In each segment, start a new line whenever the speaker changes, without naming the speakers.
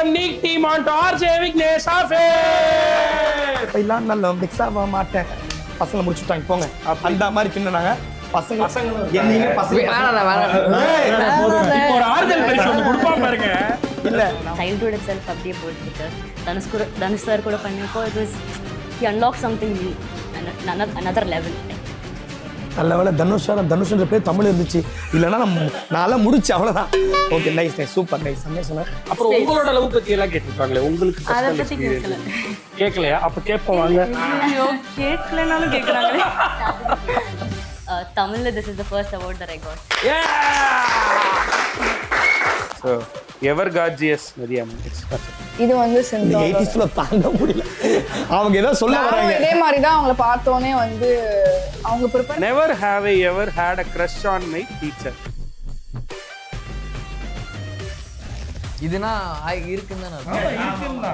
welcome Nick team on to RJ Vignesh office.
இப்பெல்லாம் நல்ல mix ஆக மாட்டேன். பசங்க முடிச்சுட்டாங்க போங்க. அந்த மாதிரி பின்னனாங்க. பசங்க என்னையே பசங்க
இப்போ ஒரு ஆறுதல் பரிசு வந்து கொடுப்பா பாருங்க.
இல்ல childhood itself அப்படியே போயிட்டு தனுஷ் சார் கூட பண்ணிப்போ it was he unlocked something new and another level.
நல்ல வேளை தனுஷ்ன்ற பேர் தமிழ் இருந்துச்சு. இல்லைன்னா நான் முடிச்சு அவ்வளோதான். ஓகே நைஸ் சூப்பர் நைஸ் சொன்னேன்.
அப்புறம் உங்களோட லவ் பத்தி எல்லாம் கேட்டிருப்பாங்களே, உங்களுக்கு
அதை பத்தி
கேட்கலையா? அப்ப கேட்போம் வாங்க.
கேட்கலனாலும் கேட்குறாங்களே. தமிழ்ல this is the first award that I got.
So ever gorgeous Mariam.
இது வந்து
இந்த 80s தாங்க முடியல. அவங்க ஏதோ சொல்ல வராங்க.
இதே மாதிரி தான் அவங்கள பார்த்தோனே வந்து அவங்க prepare.
Never have I ever had a crush on my teacher.
இதுனா இருக்குன்னு தான் நான்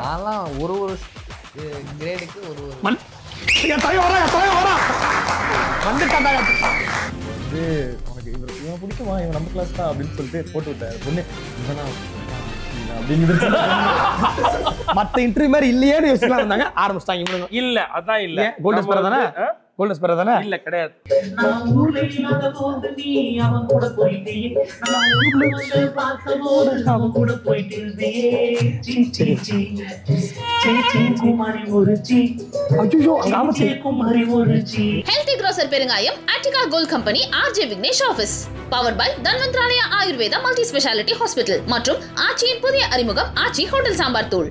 நான்லாம் ஒரு கிரேடுக்கு ஒரு
இது உனக்கு இவன் பிடிக்குமா, இவன் நம்ம கிளாஸ் தான் அப்படின்னு சொல்லிட்டு போட்டு விட்டாரு பொண்ணு. மத்த இன்டர்வியூ மாதிரி இல்லையேன்னு யோசிக்கலாம் இருந்தாங்க. ஆரம்பிச்சிட்டாங்க இவனுங்க.
இல்ல அதான் இல்ல.
கோல்டன் ஸ்பெரர் தானே? கோல்டன் ஸ்பெரர் தானே?
இல்ல கிடையாது.
Healthy Grocer பெருங்காயம் Attica Gold Company RJ Vignesh Office powered by Dhanvantralaya Ayurveda multi speciality hospital மற்றும் ஆச்சியின் புதிய அறிமுகம் ஆச்சி ஹோட்டல் சாம்பார் தூள்.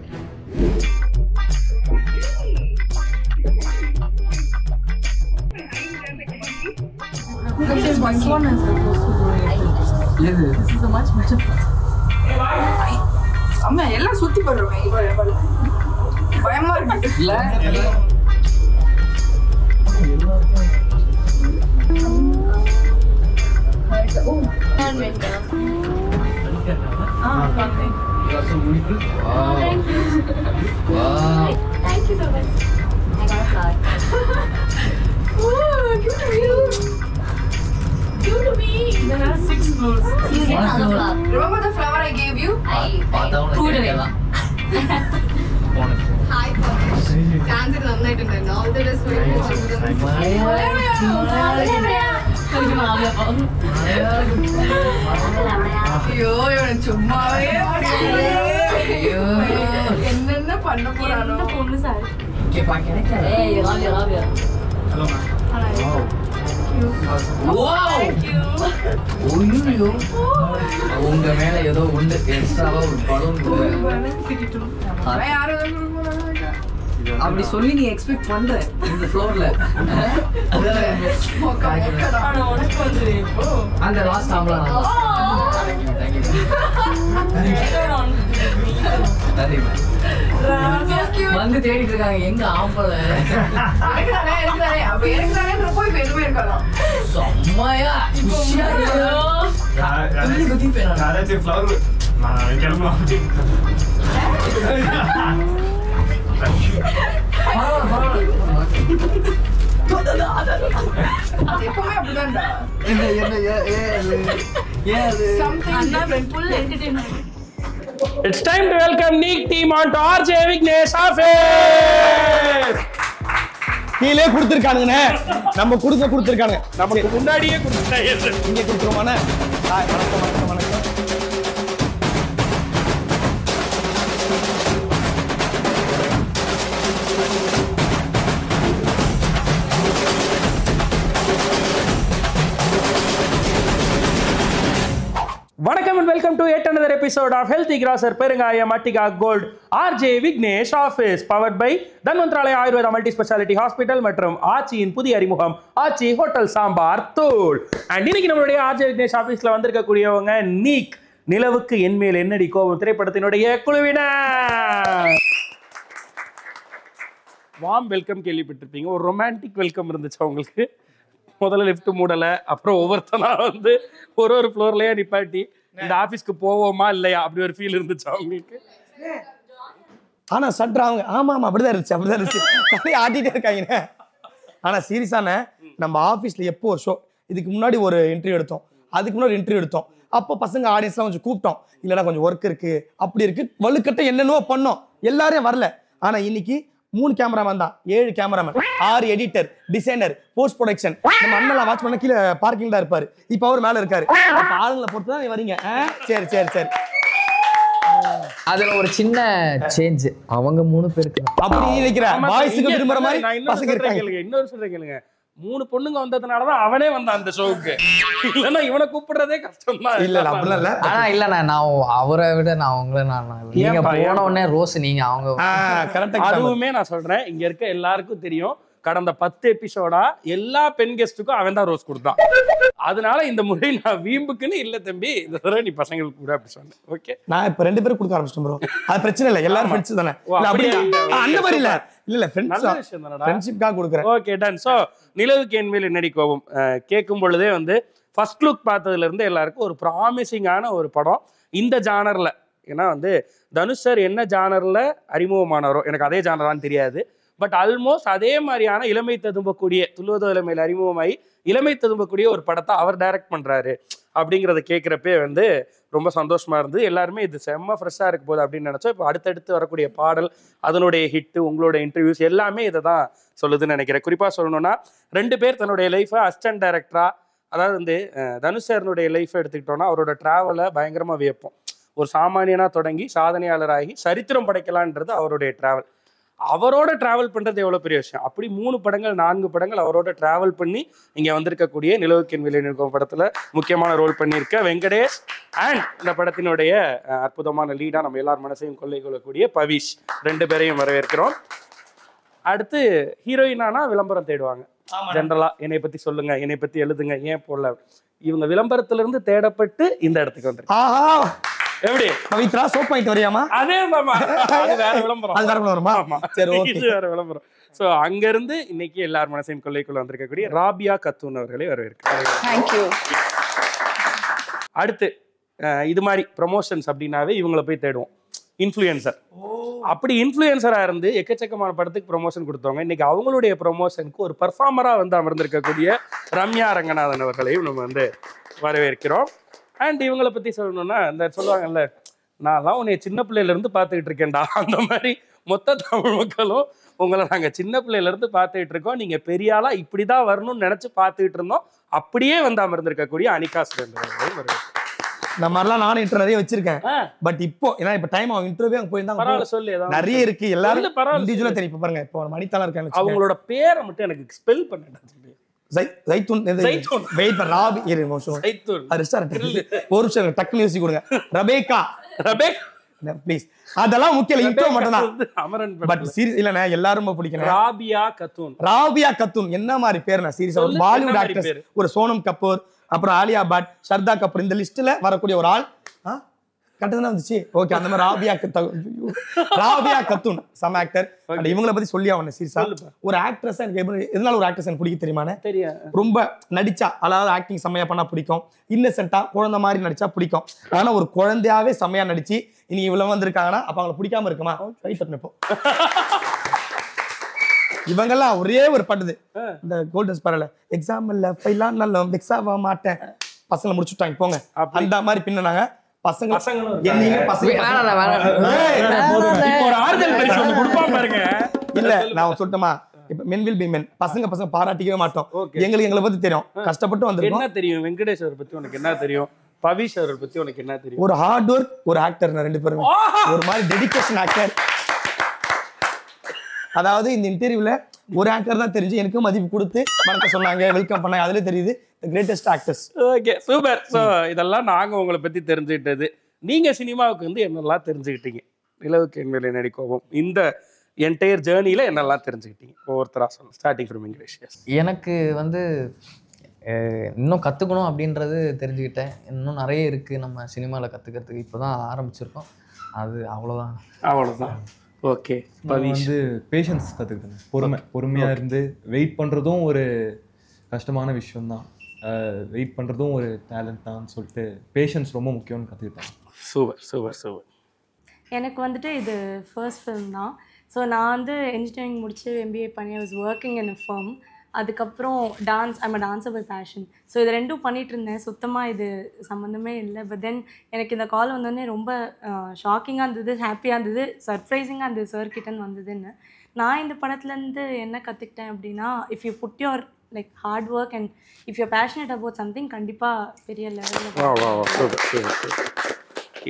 அம்மா எல்லாம் சுத்தி போடுறோம். பயமா இருக்கு இல்ல?
Thank you so much. I got a flower.
Oh, cute to you. Cute to me. There are 6 floors.
You get another flower.
Remember the flower I gave you?
Food away.
Hi, Cancer നന്നായിട്ടുണ്ട്. All the best for you. ஐயோ இவன் சும்மாவே என்னென்ன பண்ண போறானோ.
பொண்ணு sir ஏய் love you.
Hello ma'am. உங்க மேல ஏதோ உண்டு எக்ஸ்ட்ராவா ஒரு பலூன் அப்படி சொல்லி நீ எக்ஸ்பெக்ட் பண்ற இந்த ஃப்ளோர்ல அந்த லாஸ்ட் ஆம்லா வந்து தேடிட்டு இருக்காங்க எங்க ஆம்பளை செம்மையா
எப்பவுமே அப்படிதான்டா.
It's time to welcome Nick team on to RJ Vignesh office.
கீழே கொடுத்துருக்கானுங்கண்ணே. நம்ம கொடுத்துருக்கானுங்க.
நமக்கு முன்னாடியே கொடுத்துட்டாங்க.
இங்கே கொடுத்துருவானே. வணக்கம்.
வணக்கம் and welcome to yet another episode of Healthy Grocer பெருங்காயம் Attica Gold RJ Vignesh office powered by Dhanvantralaya Ayurveda multi speciality hospital மற்றும் ஆச்சியின் புதிய அறிமுகம் ஆச்சி ஹோட்டல் சாம்பார் தூள். அண்ட் இன்னைக்கு நம்மளுடைய RJ Vignesh ஆபீஸ்ல வந்திருக்கக்கூடியவங்க நீக் நிலவுக்கு என்மேல் என்னடி கோபம் திரைப்படத்தினுடைய குழுவினர். வார்ம் வெல்கம் கேள்விப்பட்டிருப்பீங்க. ஒரு ரொமான்டிக் வெல்கம் இருந்துச்சு அவங்களுக்கு. முதல்ல லிஃப்ட் மூடலை, அப்புறம் ஒவ்வொருத்தனா வந்து ஒரு ஃப்ளோர்லயே நிப்பாட்டி இந்த ஆஃபீஸ்க்கு போவோமா இல்லையா அப்படி ஒரு ஃபீல் இருந்துச்சு அவங்களுக்கு.
ஆனா சட்ரு அவங்க ஆமா அப்படிதான் இருந்துச்சு ஆட்டிகிட்டே இருக்காங்க. ஆனா சீரியஸான நம்ம ஆஃபீஸ்ல எப்போ ஒரு ஷோ, இதுக்கு முன்னாடி ஒரு இன்டர்வியூ எடுத்தோம், அதுக்கு முன்னாடி இன்டர்வியூ எடுத்தோம். அப்போ பசங்க ஆடியன்ஸ்லாம் கொஞ்சம் கூப்பிட்டோம், இல்லைனா கொஞ்சம் ஒர்க் இருக்கு அப்படி இருக்கு வலுக்கட்ட என்னென்னவோ பண்ணோம், எல்லாரையும் வரல. ஆனா இன்னைக்கு 3 கேமராமேன் தான், 7 cameraman, 6 editor, designer, post production. நம்ம அண்ணன் வாட்ச் பண்ண கீழே பார்க்கிங் தான் இருப்பாரு, இப்போ அவர் மேல இருக்காரு. அப்ப ஆளுங்களை பொறுத்து தான் வரீங்க. சரி சரி சரி.
அதுல ஒரு சின்ன சேஞ்ச், அவங்க 3 பேருக்கு
அப்படி நினைக்கிற பாய்ஸுக்கு விரும்புற மாதிரி பசங்க இருக்காங்க.
இன்னொரு சொல்றேன் கேளுங்க, 3 பொண்ணுங்க வந்ததுனாலதான் அவனே வந்தான் அந்த ஷோவுக்கு, இல்லன்னா இவனை கூப்பிடுறதே கஷ்டம் தான்.
இல்ல அப்படிலாம் இல்ல.
ஆனா இல்லண்ணா, நான் அவரை விட நான் உங்களை நீங்க போன உடனே ரோஸ் நீங்க அவங்க
கரெக்டா.
அதுவுமே நான் சொல்றேன், இங்க இருக்க எல்லாருக்கும் தெரியும், கடந்த 10 எபிசோடா எல்லா பெண் கெஸ்ட்டுக்கும் அவன் தான் ரோஸ் கொடுத்தான். அதனால இந்த முறை நான் வீம்புக்குன்னு இல்ல தம்பி, இந்த தடவை நீ பசங்களுக்கு கூட அப்படி சொன்னேன். ஓகே,
நான் இப்ப 2 பேரும் கொடுக்க ஆரம்பிச்சிட்டேன் ப்ரோ. அது பிரச்சனை இல்ல, எல்லாரும் ஃப்ரெண்ட்ஸ் தானே. அப்படி அந்த மாதிரி இல்ல இல்ல ஃப்ரெண்ட்ஸ் ஃப்ரெண்ட்ஷிப்காக கொடுக்குறேன்.
Okay done. சோ நிலவுக்கு என் மேல் என்னடி கோபம் கேட்கும் பொழுதே வந்து ஃபர்ஸ்ட் லுக் பார்த்ததுல இருந்து எல்லாருக்கும் ஒரு ப்ராமிசிங்கான ஒரு படம் இந்த ஜானர்ல. ஏன்னா வந்து தனுஷ் சார் என்ன ஜானர்ல அறிமுகமானாரோ, எனக்கு அதே ஜானரான்னு தெரியாது, பட் ஆல்மோஸ்ட் அதே மாதிரியான இளமை ததும்பக்கூடிய துள்ளுவதோ இளமையில் அறிமுகமாகி இளமை ததும்பக்கூடிய ஒரு படத்தை அவர் டைரக்ட் பண்றாரு அப்படிங்கிறத கேட்குறப்பே வந்து ரொம்ப சந்தோஷமா இருந்து எல்லாருமே இது செம்ம ஃப்ரெஷ்ஷாக இருக்க போகுது அப்படின்னு நினைச்சோம். இப்போ அடுத்தடுத்து வரக்கூடிய பாடல், அதனுடைய ஹிட்டு, உங்களோட இன்டர்வியூஸ் எல்லாமே இதை தான் சொல்லுதுன்னு நினைக்கிறேன். குறிப்பாக சொல்லணும்னா 2 பேர் தன்னுடைய லைஃபை அசிஸ்டன்ட் டைரக்டரா, அதாவது வந்து தனுஷ் சார்னுடைய லைஃபை எடுத்துக்கிட்டோம்னா அவரோட டிராவலை பயங்கரமாக வியப்போம். ஒரு சாமானியனா தொடங்கி சாதனையாளராகி சரித்திரம் படைக்கலான்றது அவருடைய டிராவல். அவரோட டிராவல் பண்றது எவ்வளவு பெரிய விஷயம். அப்படி 3 படங்கள் 4 படங்கள் அவரோட டிராவல் பண்ணி இங்க வந்திருக்கக்கூடிய நிலவுக்கின் விளைநிற்கும் படத்துல முக்கியமான ரோல் பண்ணியிருக்க வெங்கடேஷ் அண்ட் இந்த படத்தினுடைய அற்புதமான லீடா நம்ம எல்லார் மனசையும் கொள்ளை கொள்ளக்கூடிய பவிஷ், 2 பேரையும் வரவேற்கிறோம். அடுத்து ஹீரோயினானா விளம்பரம் தேடுவாங்க ஜென்ரலா, என்னை பத்தி சொல்லுங்க, என்னை பத்தி எழுதுங்க, ஏன் போடல. இவங்க விளம்பரத்துல இருந்து தேடப்பட்டு இந்த இடத்துக்கு வந்துருக்கு. எப்படி
பவித்ரா சோப் பாயிண்ட் வரையாமா?
அதே மாமா, அது வேற விளம்பரம்,
அது வேற விளம்பரமா? சரி ஓகே,
இது வேற விளம்பரம். சோ அங்க இருந்து இன்னைக்கு எல்லார் மனசையும் கொள்ளைக்குள்ள வந்திருக்கக்கூடிய ராபியா கத்தூன் அவர்களை வரவேற்கிறேன்.
Thank you.
அடுத்து இது மாதிரி ப்ரமோஷன்ஸ் அப்படின்னாவே இவங்களை போய் தேடுவோம், இன்ஃப்ளூயன்சர். அப்படி இன்ஃப்ளூயன்சரா இருந்து எக்கச்சக்கமான படத்துக்கு ப்ரொமோஷன் கொடுத்தவங்க இன்னைக்கு அவங்களுடைய ப்ரொமோஷனுக்கு ஒரு பர்ஃபார்மரா வந்து அமர்ந்திருக்கக்கூடிய ரம்யா ரங்கநாதன் அவர்களையும் நம்ம வந்து வரவேற்கிறோம். அண்ட் இவங்களை பத்தி சொல்லணும்னா இந்த சொல்லுவாங்கல்ல, நான்லாம் உன்னை சின்ன பிள்ளையில இருந்து பார்த்துக்கிட்டு இருக்கேன்டா, அந்த மாதிரி மொத்த தமிழ் மக்களும் உங்களை நாங்க சின்ன பிள்ளையில இருந்து பார்த்துக்கிட்டு இருக்கோம், நீங்க பெரிய ஆளா இப்படிதான் வரணும்னு நினைச்சு பார்த்துக்கிட்டு இருந்தோம், அப்படியே வந்து அமர்ந்திருக்கக்கூடிய அனிகா சுரேந்திரன் வருது.
இந்த மாதிரிலாம் நானும் இன்டர்வியூ நிறைய வச்சிருக்கேன். பட் இப்போ ஏன்னா இப்போ டைம் ஆகும், இன்டர்வியூ அங்கே போயிருந்தா
சொல்லி
நிறைய இருக்கு, எல்லாரும் இண்டிவிஜுவலா தெரியும். இப்போ பாருங்க, இப்போ மணித்தாளம் இருக்காங்க,
அவங்களோட பேரை மட்டும் எனக்கு ஸ்பெல் பண்ணிட்டேன்.
ஜைத்தூன் வெயிட் பண்ண ராபி இரு மோஷன்
ஜைத்தூன்
ரெஸ்டாரண்ட் ஒரு நிமிஷம் டக்குனு யோசிச்சு கொடுங்க. ரபேகா ப்ளீஸ், அதெல்லாம் முக்கியம் இல்ல, இன்ட்ரோ மட்டும் தான்.
அமரன்
பட் சீரியஸ் இல்லண்ணே, எல்லாரும் ரொம்ப பிடிக்கும்.
ராபியா கத்தூன்,
ராபியா கத்தூன் என்ன மாதிரி பேருண்ணா? சீரியஸா ஒரு பாலிவுட் ஆக்ட்ரஸ், ஒரு சோனம் கபூர், அப்புறம் ஆலியா பட், ஷர்தா கபூர், இந்த லிஸ்ட்ல வரக்கூடிய ஒரு ஆள் கரெக்டாக வந்துச்சு. ஓகே, அந்த மாதிரி ராபியா கத்தூன் சம் ஆக்டர். இவங்களை பத்தி சொல்லி ஆகணும். சீரியஸா ஒரு ஆக்ட்ரஸ் எனக்கு எதனால ஒரு ஆக்ட்ரஸ் எனக்கு பிடிக்க தெரியுமானே? தெரியும். ரொம்ப நடிச்சா, அதாவது ஆக்டிங் செம்மையா பண்ணா பிடிக்கும், இன்னசென்ட்டா குழந்தை மாதிரி நடிச்சா பிடிக்கும். ஆனா ஒரு குழந்தையாவே செம்மையா நடிச்சு இனி இவ்வளவு வந்திருக்காங்கன்னா அப்ப அவங்களை பிடிக்காம இருக்குமா? இப்போ இவங்கெல்லாம் ஒரே ஒரு படுது, இந்த கோல்டன் ஸ்பாரல எக்ஸாம்பிள்ல ஃபைலாம் நல்ல வெக்ஸாவ மாட்டேன், பசங்களை முடிச்சுட்டாங்க போங்க, அந்த மாதிரி பின்னாங்க பசங்க. இல்ல நான் சொல்லட்டுமா, இப்ப men will be men, பசங்க பாராட்டிக்கவே மாட்டோம். எங்களை பத்தி தெரியும், கஷ்டப்பட்டு வந்திருக்கோம்.
என்ன தெரியும் வெங்கடேஷ் அவரை பத்தி உனக்கு என்ன தெரியும்? பவிஷ் அவரை பத்தி உனக்கு என்ன தெரியும்?
ஒரு ஹார்ட் ஒர்க், ஒரு ஆக்டர், 2 பேரும் ஒரு மாதிரி டெடிகேஷன் ஆக்டர். அதாவது இந்த இன்டர்வியூல ஒரு ஆக்டர் தான் தெரிஞ்சு எனக்கு மதிப்பு கொடுத்து வணக்கம் சொன்னாங்க, வெல்கம் பண்ணாங்க, அதுல தெரியுது the greatest actors.
Okay super. So இதெல்லாம் நாங்க உங்களை பத்தி தெரிஞ்சுக்கிட்டது. நீங்க சினிமாவுக்கு வந்து என்னெல்லாம் தெரிஞ்சுக்கிட்டீங்க? நிலவுக்கு என் மேலே என்னடி கோபம் இந்த என்டையர் ஜேர்னியில என்னெல்லாம் தெரிஞ்சுக்கிட்டீங்க? ஒவ்வொருத்தரா சொல்லுங்க, ஸ்டார்டிங் ஃப்ரம் இங்கிலீஷ்.
எனக்கு வந்து இன்னும் கற்றுக்கணும் அப்படின்றது தெரிஞ்சுக்கிட்டேன். இன்னும் நிறைய இருக்குது நம்ம சினிமாவில் கற்றுக்கிறதுக்கு, இப்போ தான் ஆரம்பிச்சிருக்கோம். அது அவ்வளோதான்.
ஓகே,
வந்து பேஷன்ஸ் கற்றுக்கிட்டேன். பொறுமையாக இருந்து வெயிட் பண்ணுறதும் ஒரு கஷ்டமான விஷயம்தான், வெயிட் பண்ணுறதும் ஒரு டேலண்ட் தான் சொல்லிட்டு பேஷன்ஸ் ரொம்ப முக்கியம்னு கற்றுக்கிட்டேன்.
சூப்பர்.
எனக்கு வந்துட்டு இது ஃபர்ஸ்ட் ஃபிலிம் தான். ஸோ நான் வந்து இன்ஜினியரிங் முடிச்சு MBA பண்ணி I was working in a firm. அதுக்கப்புறம் dance I'm a dancer by passion. So இது ரெண்டும் பண்ணிகிட்டு இருந்தேன். சுத்தமாக இது சம்மந்தமே இல்லை. பட் தென் எனக்கு இந்த கால் வந்தோடனே ரொம்ப ஷாக்கிங்காக இருந்தது, ஹாப்பியாக இருந்தது, சர்ப்ரைசிங்காக இருந்தது சார் கிட்டேன்னு வந்ததுன்னு. நான் இந்த படத்துலேருந்து என்ன கற்றுக்கிட்டேன் அப்படின்னா, if you put your like hard work and if you passionate about something கண்டிப்பாக பெரிய லெவலில்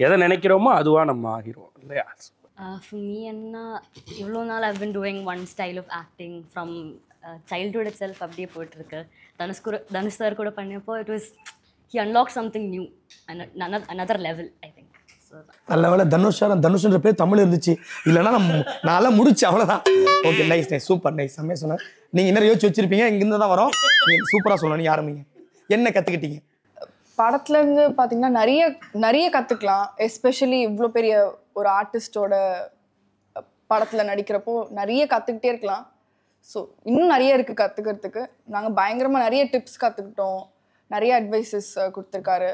எதை நினைக்கிறோமோ அதுவாக நம்ம ஆகிரும் இல்லையா?
For me என்ன இவ்வளோ நாள் I've been doing one style of acting from childhood itself அப்படியே போயிட்டுருக்கு. தனுஷ் சார் கூட பண்ணப்போ it was he unlocked something new and another level I think.
நல்ல வேலை தனுஷ்ன்ற பேர் தமிழ் இருந்துச்சு, இல்லைன்னா நான் முடிச்சு அவ்வளோதான். Okay, nice nice, super nice, செம்மையாக சொன்னேன். நீங்கள் என்ன யோசிச்சு வச்சிருப்பீங்க, இங்கேருந்து தான் வரோம். நீங்கள் சூப்பராக சொல்லணும். நீங்கள் ஆரம்பிங்க, என்ன கற்றுக்கிட்டீங்க
படத்துலேருந்து? பார்த்தீங்கன்னா நிறைய கற்றுக்கலாம். எஸ்பெஷலி இவ்வளோ பெரிய ஒரு ஆர்டிஸ்டோட படத்தில் நடிக்கிறப்போ நிறைய கற்றுக்கிட்டே இருக்கலாம். ஸோ இன்னும் நிறைய இருக்குது கற்றுக்கிறதுக்கு. நாங்கள் பயங்கரமாக நிறைய டிப்ஸ் கற்றுக்கிட்டோம், நிறைய அட்வைசஸ் கொடுத்துருக்காரு,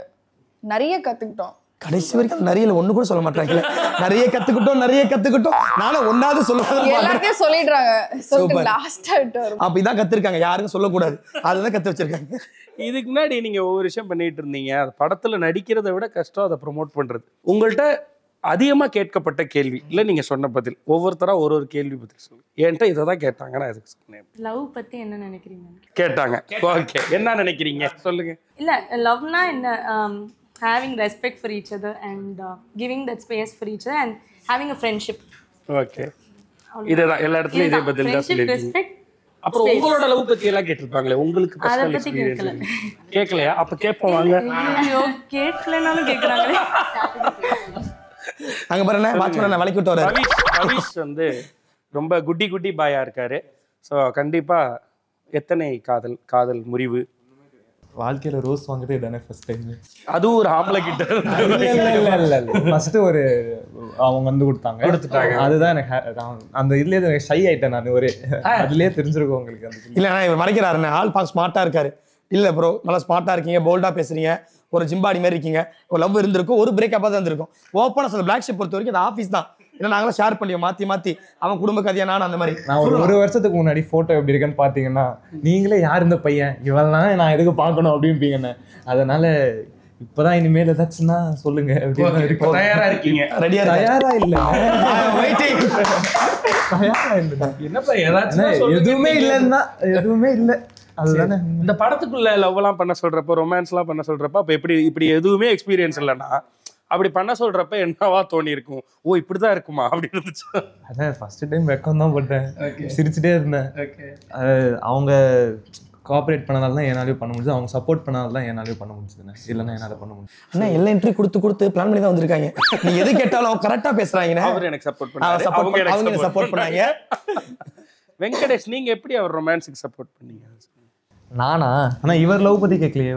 நிறைய கற்றுக்கிட்டோம்.
கடைசி வரைக்கும் நிறைய ஒண்ணு கூட சொல்ல மாட்டாங்களே. நிறைய கத்துக்கிட்டோம். நானும் ஒன்னாவது
எல்லாத்தையும் சொல்லிடுறாங்க.
அப்ப இதான் கத்துருக்காங்க, யாருக்கும் சொல்லக்கூடாது, அதுதான் கத்து வச்சிருக்காங்க.
இதுக்கு முன்னாடி நீங்க ஒவ்வொரு விஷயம் பண்ணிட்டு இருந்தீங்க, அது படத்துல நடிக்கிறத விட கஷ்டம் அதை ப்ரொமோட் பண்றது. உங்கள்கிட்ட அதிகமா கேட்கப்பட்ட கேள்வி இல்லை நீங்க சொன்ன பதில், ஒவ்வொருத்தரா ஒரு கேள்வி பதில் சொல்லுங்க. என்கிட்ட இதை தான் கேட்டாங்க, நான் இதுக்கு சொன்னேன்.
லவ் பற்றி என்ன நினைக்கிறீங்க
கேட்டாங்க. ஓகே, என்ன நினைக்கிறீங்க சொல்லுங்க.
இல்லை, லவ்னா என்ன? having respect for each other and giving that space for each other and having a friendship.
Okay, இதுதான் எல்லா இடத்துலயும் இதே பதில் தான் சொல்லிருக்கீங்க. அப்புறம் உங்களோட லவ் பத்தி எல்லாம் கேட்டிருப்பாங்களே, உங்களுக்கு பர்சனல் எக்ஸ்பீரியன்ஸ் கேட்கலையா? அப்ப கேட்போம் வாங்க.
ஐயோ, கேட்கலனாலும் கேக்குறாங்களே.
அங்க பாருங்க, வாட்ச்மேன் வளைக்கி விட்டு வராரு.
ரவீஷ் வந்து ரொம்ப குட்டி பாயா இருக்காரு. ஸோ கண்டிப்பா எத்தனை காதல் முறிவு
வாழ்க்கையில ரோஸ் வாங்குறதே தானே ஃபர்ஸ்ட் டைம்.
அதுவும் ஒரு ஆம்பளை கிட்ட
இல்ல ஃபர்ஸ்ட் ஒரு அவங்க வந்து கொடுத்துட்டாங்க. அதுதான் எனக்கு அந்த இதுல ஷை ஆயிட்டேன் நான். ஒரு அதுலயே தெரிஞ்சிருக்கும் உங்களுக்கு. அந்த
இல்ல நான் மறைக்கிறாரு, ஆள் பார்க்க ஸ்மார்ட்டா இருக்காரு. இல்ல ப்ரோ, நல்லா ஸ்மார்ட்டா இருக்கீங்க, போல்டா பேசுறீங்க, ஒரு ஜிம்பாடி மாதிரி இருக்கீங்க. ஒரு லவ் இருந்திருக்கும், ஒரு பிரேக்கப் தான் இருந்திருக்கும். ஓப்பனா சொல்ல, பிளாக் ஷிப் பொறுத்த வரைக்கும் அந்த ஆஃபீஸ் தான். ஏன்னா நாங்களும் ஷேர் பண்ணியோம் மாத்தி அவன் குடும்ப கதையா நான் அந்த மாதிரி.
நான் ஒரு வருஷத்துக்கு முன்னாடி போட்டோ எப்படி இருக்குன்னு பாத்தீங்கன்னா, நீங்களே யார் இந்த பையன் இவெல்லாம் நான் எதுக்கு பார்க்கணும் அப்படின்பீங்கன்னு. அதனால இப்பதான் இனிமேல் ஏதாச்சுன்னா சொல்லுங்க.
தயாரா இருக்கீங்க?
தயாரா இல்ல,
என்னப்பா ஏதாச்சும்
எதுவுமே இல்லை. அதுதானே
இந்த படத்துக்குள்ள லவ் எல்லாம் பண்ண சொல்றப்ப, ரொமான்ஸ் எல்லாம் பண்ண சொல்றப்ப, அப்ப இப்படி எதுவுமே எக்ஸ்பீரியன்ஸ் இல்லைன்னா அப்படி பண்ண சொல்றப்ப என்னவா தோணி இருக்கும்? ஓ இப்படிதான் இருக்குமா அப்படி இருந்துச்சு.
அதான் ஃபர்ஸ்ட் டைம் வெக்கம் தான் பட்டேன், சிரிச்சுட்டே இருந்தேன். அவங்க கோஆப்ரேட் பண்ணனால தான் என்னாலையும் பண்ண முடிஞ்சது, அவங்க சப்போர்ட் பண்ணனால தான் என்னாலையும் பண்ண முடிஞ்சதுண்ணே. இல்லைன்னா என்னால் பண்ண முடியும்.
அண்ணா எல்லா என்ட்ரி கொடுத்து பிளான் பண்ணி தான் வந்திருக்காங்க. நீ எது கேட்டாலும் கரெக்டா பேசுறாங்க.
அவர் எனக்கு சப்போர்ட் பண்ணாரு, அவங்க
சப்போர்ட் பண்ணாங்க.
வெங்கடேஷ், நீங்க எப்படி அவர் ரொமான்ஸுக்கு சப்போர்ட் பண்ணீங்க?
நானா?
ஆனா இவர் லவ் பத்தி கேட்கலையே.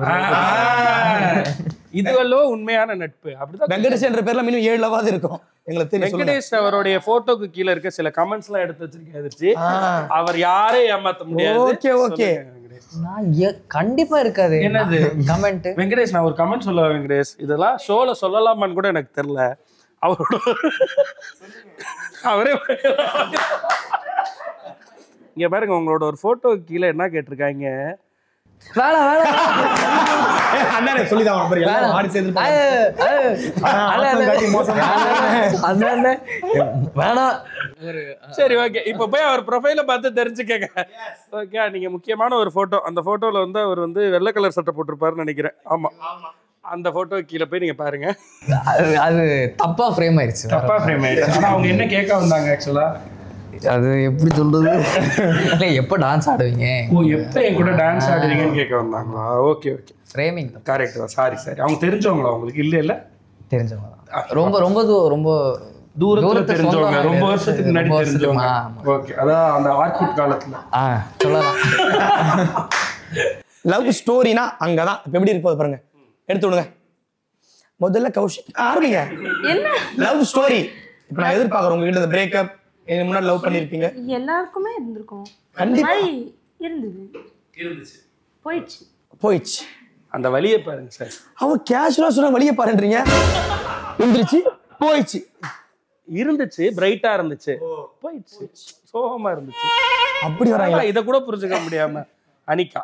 இதுவல்லோ உண்மையான நட்பு. அப்படிதான்
வெங்கடேஷ் என்ற பேர்ல மினிமம் 7 லவாது இருக்கும் எங்களுக்கு தெரியும்.
வெங்கடேஷ் அவருடைய போட்டோக்கு கீழ இருக்க சில கமெண்ட்ஸ் எல்லாம் எடுத்து வச்சிருக்கேன். அவர் யாரையும் ஏமாத்த முடியாது.
ஓகே
நான் கண்டிப்பா இருக்காது.
என்னது
கமெண்ட்?
வெங்கடேஷ், நான் ஒரு கமெண்ட் சொல்ல வெங்கடேஷ், இதெல்லாம் ஷோல சொல்லலாமான்னு கூட எனக்கு தெரியல. அவரோட அவரே இங்க பாருங்க, உங்களோட ஒரு போட்டோ கீழே என்ன கேட்டிருக்காங்க? சரி ஓகே, இப்ப போய் அவர் ப்ரொஃபைல பார்த்து தெரிஞ்சுக்கங்க. ஓகே, நீங்க முக்கியமான ஒரு போட்டோ, அந்த போட்டோல வந்து அவர் வந்து வெள்ளை கலர் சட்டை போட்டிருப்பாருன்னு நினைக்கிறேன். ஆமா, அந்த போட்டோ கீழே போய் நீங்க பாருங்க.
அது தப்பா ஃப்ரேம் ஆயிடுச்சு.
ஆனா அவங்க என்ன கேட்க வந்தாங்க ஆக்சுவலா?
அது எப்படி சொல்றது, எப்போ டான்ஸ் ஆடுவீங்க,
எப்போ என் கூட டான்ஸ் ஆடுவீங்கன்னு கேட்க வந்தாங்களா? ஓகே
ஃப்ரேமிங்
கரெக்ட் தான். சாரி அவங்க தெரிஞ்சவங்களா உங்களுக்கு? இல்ல தெரிஞ்சவங்க தான்.
ரொம்ப
தூரத்துல தெரிஞ்சவங்க, ரொம்ப வருஷத்துக்கு முன்னாடி தெரிஞ்சவங்க. ஓகே, அதான் அந்த ஆர்குட் காலத்துல
சொல்லலாம்.
லவ் ஸ்டோரினா அங்கதான். இப்ப எப்படி இருப்பது பாருங்க, எடுத்து விடுங்க. முதல்ல கௌஷிக் ஆரம்பிங்க. என்ன லவ் ஸ்டோரி? இப்ப நான் எதிர்பார்க்கறேன் உங்ககிட்ட பிரேக்கப் என்ன முன்னாடி லவ் பண்ணிருப்பீங்க.
எல்லாருக்குமே இருந்திருக்கும்.
கண்டிப்பா
இருந்துச்சு, போயிடுச்சு.
அந்த வலியை பாருங்க சார்.
அவன் கேஷுவலா சொன்னா வலியை பாருன்றீங்க. இருந்துச்சு, போயிடுச்சு.
இருந்துச்சு, பிரைட்டா இருந்துச்சு, போயிடுச்சு, சோகமா இருந்துச்சு.
அப்படி வராங்க.
இத கூட புரிஞ்சுக்க முடியாம அனிகா?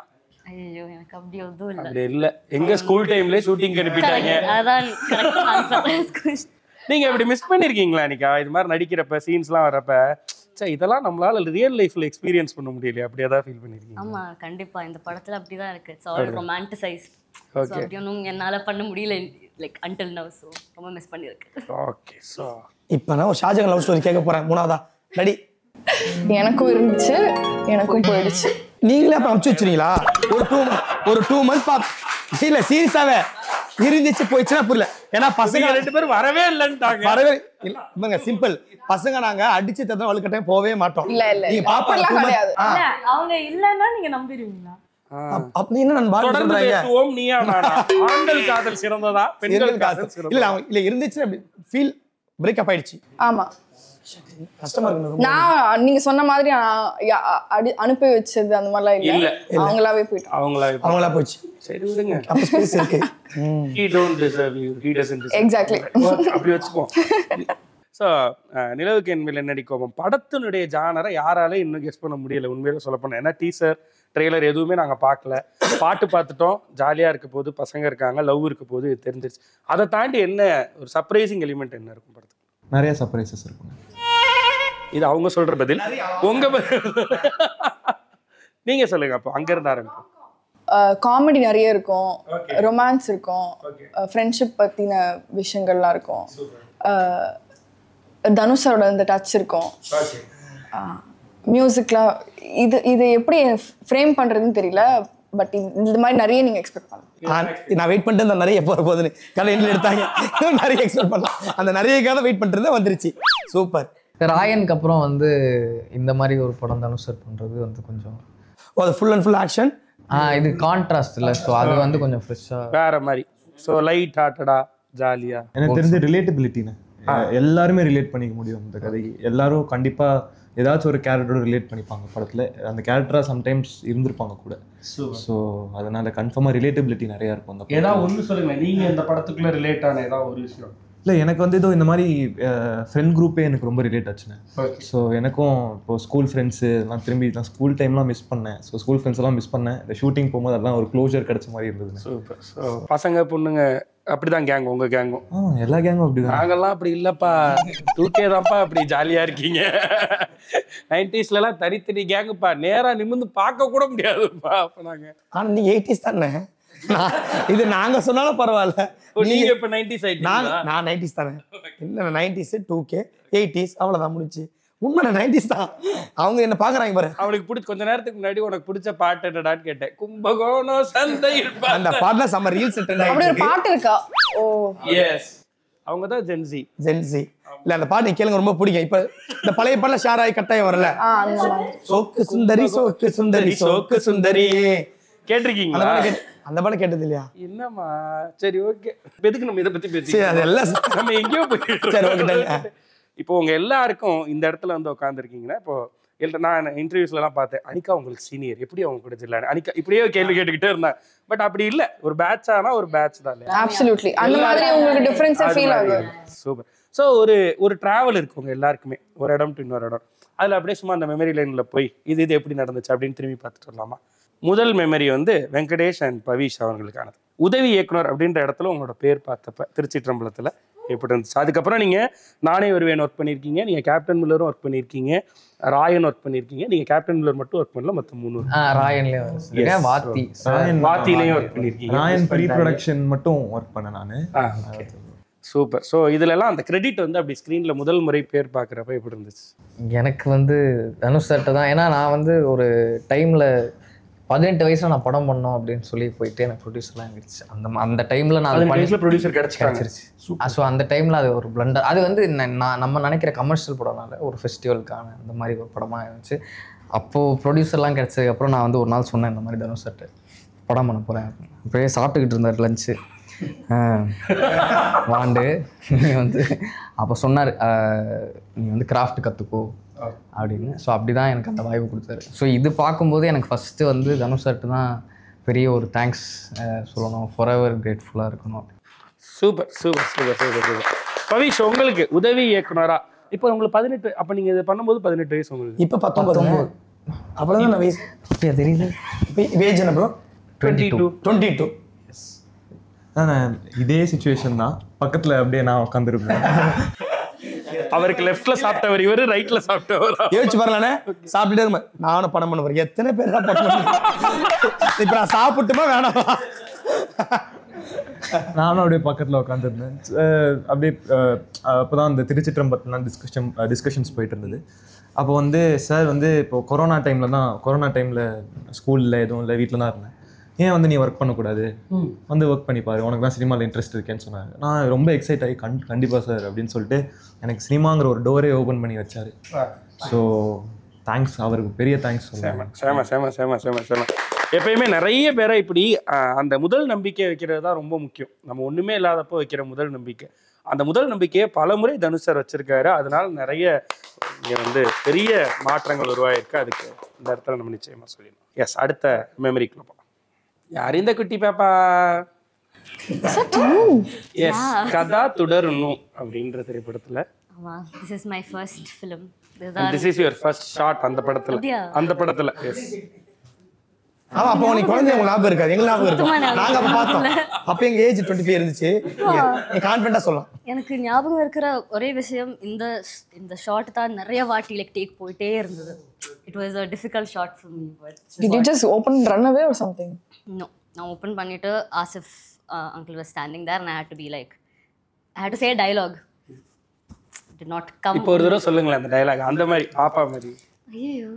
ஐயோ எனக்கு அப்படி எதுவும் இல்லை.
அப்படி இல்ல, எங்க ஸ்கூல் டைம்லயே ஷூட்டிங் அனுப்பிட்டாங்க.
அதான் கரெக்ட் ஆன்சர்.
நீங்க இப்படி மிஸ் பண்ணிருக்கீங்களா அனிகா? இது மாதிரி நடிக்கிறப்ப சீன்ஸ்லாம் வரப்ப இதெல்லாம் நம்மளால ரியல் லைஃப்ல எக்ஸ்பீரியன்ஸ் பண்ண முடியலையே, அப்படி ஏதாவது ஃபீல் பண்ணிருக்கீங்க?
ஆமா கண்டிப்பா இந்த படத்துல அப்படிதான் இருக்கு. It's all romanticised. சோ அப்படி ஒன்றும் என்னால பண்ண முடியல லைக் அன்டில் நவ். ஸோ ரொம்ப மிஸ் பண்ணியிருக்கேன்.
ஓகே. ஸோ
இப்போ நான் ஒரு ஷாஜகான் லவ் ஸ்டோரி கேட்க போறேன். மூணாவதா ரெடி?
எனக்கும் இருந்துச்சு, எனக்கும் போயிடுச்சு.
நீங்களே அப்ப அமுச்சு வச்சுறீங்களா? ஒரு 2 months இல்ல சீரியஸாவே இருந்துச்சு போயிடுச்சுன்னா புரியல. ஏன்னா பசங்க
2 பேரும் வரவே இல்லைன்ட்டாங்க.
வரவே இல்ல. சிம்பிள். பசங்க நாங்க அடிச்சு தந்தா வலுக்கட்டையும் போவே மாட்டோம்.
இல்ல இல்ல
நீங்க பாப்பா
கிடையாது.
இல்ல அவங்க இல்லன்னா நீங்க நம்பிடுவீங்களா?
அப்ப என்ன நான் பால்
தொடர்ந்து
சொல்றேன்.
பேசுவோம். நீயா நானா? ஆண்கள் காதல் சிறந்ததா பெண்கள் காதல் சிறந்ததா?
இல்ல இல்ல இருந்துச்சு அப்படி ஃபீல் பிரேக் அப் ஆயிடுச்சு.
ஆமா
கஷ்டமா இருக்கு.
நான் நீங்க சொன்ன மாதிரி அனுப்பி வச்சது அந்த மாதிரிலாம் இல்ல. அவங்களாவே போயிட்டாங்க.
அவங்களா போச்சு.
சரி விடுங்க.
அப்ப ஸ்பேஸ் இருக்கு.
He don't deserve you. He doesn't deserve you.
Exactly.
அப்படி வச்சுப்போம். ஸோ நிலவுக்கு என் மேல் என்னடி கோபம் படத்தினுடைய ஜானரை யாரால இன்னும் கெஸ் பண்ண முடியல உண்மையில சொல்ல போனேன். ஏன்னா டீசர் ட்ரெய்லர் எதுவுமே நாங்கள் பார்க்கல. பாட்டு பார்த்துட்டோம், ஜாலியாக இருக்க போது, பசங்க இருக்காங்க, லவ் இருக்க போது தெரிஞ்சிருச்சு. அதை தாண்டி என்ன ஒரு சர்ப்ரைசிங் எலிமெண்ட் என்ன இருக்கும் படத்துக்கு?
நிறைய சர்ப்ரைசஸ் இருக்கும்.
இது அவங்க சொல்ற பதில். உங்க நீங்க சொல்லுங்க. அப்போ அங்க இருந்து ஆரம்பிப்போம்.
காமெடி நிறைய இருக்கும், ரொமான்ஸ் இருக்கும், ஃப்ரெண்ட்ஷிப் பத்தின விஷயங்கள்லாம் இருக்கும், தனுஷோட அந்த டச் இருக்கும், மியூசிக்லாம். இது எப்படி ஃப்ரேம் பண்றதுன்னு தெரியல. பட் இந்த மாதிரி நிறைய நீங்க எக்ஸ்பெக்ட் பண்ணலாம்.
நான் வெயிட் பண்ணிட்டு நிறைய போற போதுன்னு கதை என்ன எடுத்தாங்க. நிறைய எக்ஸ்பெக்ட் பண்ணலாம். அந்த நிறைய கதை வெயிட் பண்ணிட்டு வந்துருச்சு. சூப்பர்.
ராயனுக்கு அப்புறம் வந்து இந்த மாதிரி ஒரு படம் தனுஷ் சார் பண்றது வந்து கொஞ்சம்
அது ஃபுல் அண்ட் ஃபுல் ஆக்ஷன்.
இது கான்ட்ராஸ்ட் இல்லை. ஸோ அது வந்து கொஞ்சம் ஃப்ரெஷ்ஷாக
வேற மாதிரி. ஸோ லைட் ஹார்ட்டடா ஜாலியா.
எனக்கு தெரிஞ்ச ரிலேட்டபிலிட்டின்னு எல்லாருமே ரிலேட் பண்ணிக்க முடியும் இந்த கதைக்கு. எல்லாரும் கண்டிப்பா ஏதாச்சும் ஒரு கேரக்டரோட ரிலேட் பண்ணிப்பாங்க படத்துல. அந்த கேரக்டரா சம்டைம்ஸ் இருந்திருப்பாங்க கூட. ஸோ அதனால கன்ஃபார்மா ரிலேட்டபிலிட்டி நிறைய இருக்கும். அந்த
ஏதாவது ஒன்று சொல்லுங்க, நீங்க இந்த படத்துக்குள்ள ரிலேட் ஆன ஏதாவது ஒரு விஷயம்.
இல்லை எனக்கு வந்து இதோ இந்த மாதிரி ஃப்ரெண்ட் குரூப்பே எனக்கு ரொம்ப ரிலேட் ஆச்சுன்னு. ஸோ எனக்கும் இப்போ ஸ்கூல் ஃப்ரெண்ட்ஸு நான் திரும்பி நான் ஸ்கூல் டைம்லாம் மிஸ் பண்ணேன். ஸோ ஸ்கூல் ஃப்ரெண்ட்ஸ் எல்லாம் மிஸ் பண்ணேன். இந்த ஷூட்டிங் போகும்போது அதெல்லாம் ஒரு க்ளோஷர் கிடைச்ச மாதிரி இருந்தது.
சூப்பர். ஸோ பசங்க பொண்ணுங்க அப்படிதான் கேங்? உங்க கேங்கும்?
எல்லா கேங்கும் அப்படிதான்.
நாங்கெல்லாம் அப்படி இல்லப்பா, 2K தான்ப்பா அப்படி ஜாலியா இருக்கீங்க. 90sலாம் தனித்தனி கேங்குப்பா, நேரா நிமிர்ந்து பார்க்க கூட முடியாதுப்பா. அப்ப நாங்க
ஆனா நீங்க 80s தானே. இது நாங்க சொன்னாலும் பரவாயில்ல.
நீங்க இப்ப 90s ஆயிட்டீங்களா?
நான் 90s தானே. இல்ல 90s 2K 80s அவ்வளவுதான் முடிச்சு. உண்மை 90s தான். அவங்க என்ன பாக்குறாங்க பாரு.
அவளுக்கு பிடிச்ச கொஞ்ச நேரத்துக்கு முன்னாடி உனக்கு பிடிச்ச பாட்டு என்னடான்னு கேட்டேன். கும்பகோணம் சந்தையில்
அந்த பாட்டுல சம்ம ரீல்ஸ்
அப்படி ஒரு பாட்டு இருக்கா? ஓ
எஸ், அவங்க தான் ஜென்சி.
இல்ல அந்த பாட்டு கேளுங்க, ரொம்ப பிடிக்கும். இப்ப இந்த பழைய பாட்டுல ஷேர் ஆகி கட்டாயம் வரல. சோக்கு சுந்தரி சோக்கு சுந்தரி சோக்கு சுந்தரி
கேட்டிருக்கீங்களா?
அந்த பாடம் கேட்டது இல்லையா?
என்னம்மா சரி ஓகே. எதுக்கு நம்ம இதை பத்தி பேசி
அதெல்லாம்
நம்ம எங்கேயோ போயிட்டு. இப்போ உங்க எல்லாருக்கும் இந்த இடத்துல வந்து உட்காந்துருக்கீங்கன்னா, இப்போ நான் இன்டர்வியூஸ்லாம் பார்த்தேன், அனிகா உங்களுக்கு சீனியர், எப்படி அவங்க கூட இல்லை அனிகா இப்படியே கேள்வி கேட்டுக்கிட்டே இருந்தாங்க. பட் அப்படி இல்லை, ஒரு பேட்ச் ஆனா ஒரு பேட்ச் தான்.
அப்சல்யூட்லி அந்த மாதிரி உங்களுக்கு டிஃபரன்ஸ் ஃபீல் ஆகும்.
சூப்பர். ஸோ ஒரு டிராவல் இருக்கு உங்க எல்லாருக்குமே, ஒரு இடம் டு இன்னொரு இடம். அதில் அப்படியே சும்மா அந்த மெமரி லைனில் போய் இது எப்படி நடந்துச்சு அப்படின்னு திரும்பி பார்த்துட்டு வரலாமா? முதல் மெமரி வந்து வெங்கடேஷ் அண்ட் பவிஷ் அவர்களுக்கானது. உதவி இயக்குனர் அப்படின்ற இடத்துல உங்களோட பேர் பார்த்தப்ப திருச்சிற்றம்பலத்தில் எப்படி இருந்துச்சு? அதுக்கப்புறம் நீங்கள் நானே வருவேன் ஒர்க் பண்ணியிருக்கீங்க, நீங்கள் கேப்டன் மில்லரும் ஒர்க் பண்ணியிருக்கீங்க, ராயன் ஒர்க் பண்ணியிருக்கீங்க. நீங்கள் கேப்டன் மில்லர் மட்டும் ஒர்க் பண்ணல, மற்ற 3
ராயன்லேயும்
வாத்திலையும் ஒர்க் பண்ணியிருக்கீங்க.
ராயன் ப்ரீ ப்ரொடக்ஷன் மட்டும் ஒர்க் பண்ணேன் நான்.
சூப்பர். ஸோ இதுலலாம் அந்த கிரெடிட் வந்து அப்படி ஸ்க்ரீனில் முதல் முறை பேர் பார்க்குறப்ப எப்படி இருந்துச்சு?
எனக்கு வந்து தனுஷ் சார்ட்ட தான். ஏன்னா நான் வந்து ஒரு டைமில் 18 வயசுல நான் படம் பண்ணோம் அப்படின்னு சொல்லி போயிட்டு எனக்கு ப்ரொடியூசர்லாம் இருந்துச்சு. அந்த டைமில் நான்
ப்ரொடியூசர் கிடச்சிருச்சு.
ஸோ அந்த டைமில் அது ஒரு பிளண்டர். அது வந்து நம்ம நினைக்கிற கமர்ஷியல் படம்னால ஒரு ஃபெஸ்டிவலுக்கான அந்த மாதிரி ஒரு படமாக இருந்துச்சு. அப்போது ப்ரொடியூசர்லாம் கிடச்சதுக்கப்புறம் நான் வந்து ஒரு நாள் சொன்னேன், இந்த மாதிரி தனுஷ் சார்ட்ட படம் பண்ண போகிறேன். இப்போயே சாப்பிட்டுக்கிட்டு இருந்தார் லஞ்சு வாண்டு. வந்து அப்போ சொன்னார், நீ வந்து கிராஃப்ட் கற்றுக்கோ அப்படின்னு. ஸோ அப்படி தான் எனக்கு அந்த வாய்ப்பு கொடுத்தாரு. ஸோ இது பார்க்கும்போது எனக்கு ஃபஸ்ட்டு வந்து தனுஷ் சார்ட்டு தான் பெரிய ஒரு தேங்க்ஸ் சொல்லணும், ஃபாரெவர் கிரேட்ஃபுல்லாக இருக்கணும்.
Super super super super super. Pavish உங்களுக்கு உதவி இயக்குனரா இப்போ உங்களுக்கு 18, அப்போ நீங்கள் இது பண்ணும்போது 18 வயசு உங்களுக்கு?
இப்போ 19. அவ்வளோதான் நான் வயசு.
அப்படியா தெரியுது?
ஏஜ் என்ன ப்ரோ? 22.
நான் இதே சுச்சுவேஷன் தான், பக்கத்தில் அப்படியே நான் உட்காந்துருப்பேன்.
அவருக்கு லெஃப்ட்ல சாப்பிட்டவர் இவரு, ரைட்ல சாப்பிட்டவர்.
யோசிச்சு பாருங்கண்ணே, சாப்பிட்டுட்டே இருப்பேன். நானும் படம் பண்ணுவேன். எத்தனை பேர் தான் படம் இப்போ நான் சாப்பிட்டுமா வேணாமா?
நானும் அப்படியே பக்கத்தில் உட்காந்துருந்தேன். அப்படியே அப்போதான் அந்த திருச்சிற்றம்பலம் டிஸ்கஷன்ஸ் போயிட்டு இருந்தது. அப்போ வந்து சார் வந்து இப்போ கொரோனா டைமில் ஸ்கூலில் எதுவும் இல்லை, வீட்டில் தான் இருந்தேன். ஏன் வந்து நீ ஒர்க் பண்ணக்கூடாது, வந்து ஒர்க் பண்ணி பாரு, உனக்கு தான் சினிமாவில் இன்ட்ரெஸ்ட் இருக்கேன்னு சொன்னாங்க. நான் ரொம்ப எக்ஸைட் ஆகி கண்டிப்பாக சார் அப்படின்னு சொல்லிட்டு எனக்கு சினிமாங்கிற ஒரு டோரே ஓப்பன் பண்ணி வச்சார். ஸோ தேங்க்ஸ், அவருக்கு பெரிய தேங்க்ஸ் சொல்லுவேன்.
சேம. எப்பயுமே நிறைய பேரை இப்படி அந்த முதல் நம்பிக்கை வைக்கிறது தான் ரொம்ப முக்கியம். நம்ம ஒன்றுமே இல்லாதப்போ வைக்கிற முதல் நம்பிக்கை, அந்த முதல் நம்பிக்கையை பல முறை தனுஷ் சார் வச்சிருக்காரு. அதனால நிறைய இங்கே வந்து பெரிய மாற்றங்கள் உருவாயிருக்கு. அதுக்கு இந்த இடத்துல நம்ம நிச்சயமாக சொல்லிடணும். எஸ், அடுத்த மெமரிக்குள்ள போகலாம். யார் இந்த குட்டி பாப்பா? எஸ், கதா தொடரணும் அப்படின்ற திரைப்படத்துல.
This is my first film.
This is your first shot அந்த படத்துல. எஸ்.
ஆமா, அப்போ உனக்கு குழந்தை உங்களுக்கு ஞாபகம் இருக்காது, எங்களுக்கு ஞாபகம் இருக்கு. நாங்க அப்ப பார்த்தோம். அப்ப எங்க ஏஜ் 25 இருந்துச்சு. நீ கான்ஃபிடண்டா சொல்லலாம்.
எனக்கு ஞாபகம் இருக்கிற ஒரே விஷயம் இந்த ஷாட் தான் நிறைய வாட்டி லைக் டேக் போயிட்டே இருந்தது. It was a difficult shot for me.
Did you just open and run away or something?
No, நான் ஓப்பன் பண்ணிட்டு Asif uncle was standing there and I had to say a dialogue. Did not come.
இப்போ ஒரு தடவை சொல்லுங்களேன் அந்த dialogue, அந்த மாதிரி பாப்பா மாதிரி.
ஐயோ,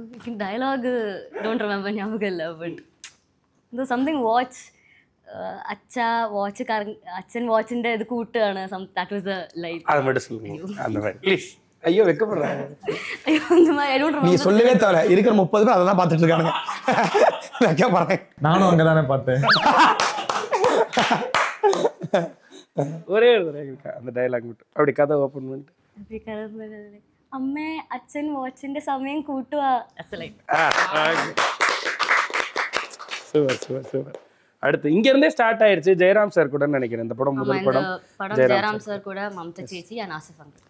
dialogue don't remember ஞாபகம் இல்லை. பட் there's something watch அச்சன் வாட்சிന്റെ இது கூட்டாണ്. that was the line.
அது மட்டும் சொல்லுங்க அந்த மாதிரி ப்ளீஸ். ஐயோ வெக்கப்படுறாங்க.
ஐயோ அந்த மாதிரி I don't remember.
நீ சொல்லவே தவிர இருக்கிற 30 பேர் அதான் பார்த்துட்டு இருக்கானுங்க. வெக்கப்படுறேன்.
நானும் அங்கே தானே பார்த்தேன்.
ஒரே ஒரு அந்த டயலாக் மட்டும் அப்படி கதை ஓப்பன் பண்ணிட்டு
அப்படி கதை അമ്മേ അച്ഛൻ വാച്ചിന്റെ സമയം കൂട്ടുവാ.
சூப்பர். அடுத்து இங்க இருந்தே ஸ்டார்ட் ஆயிருச்சு ஜெயராம் சார் கூட நினைக்கிறேன். இந்த படம் முதல் படம்
ஜெயராம் சார் கூட மம்தா சேச்சி and Asif uncle.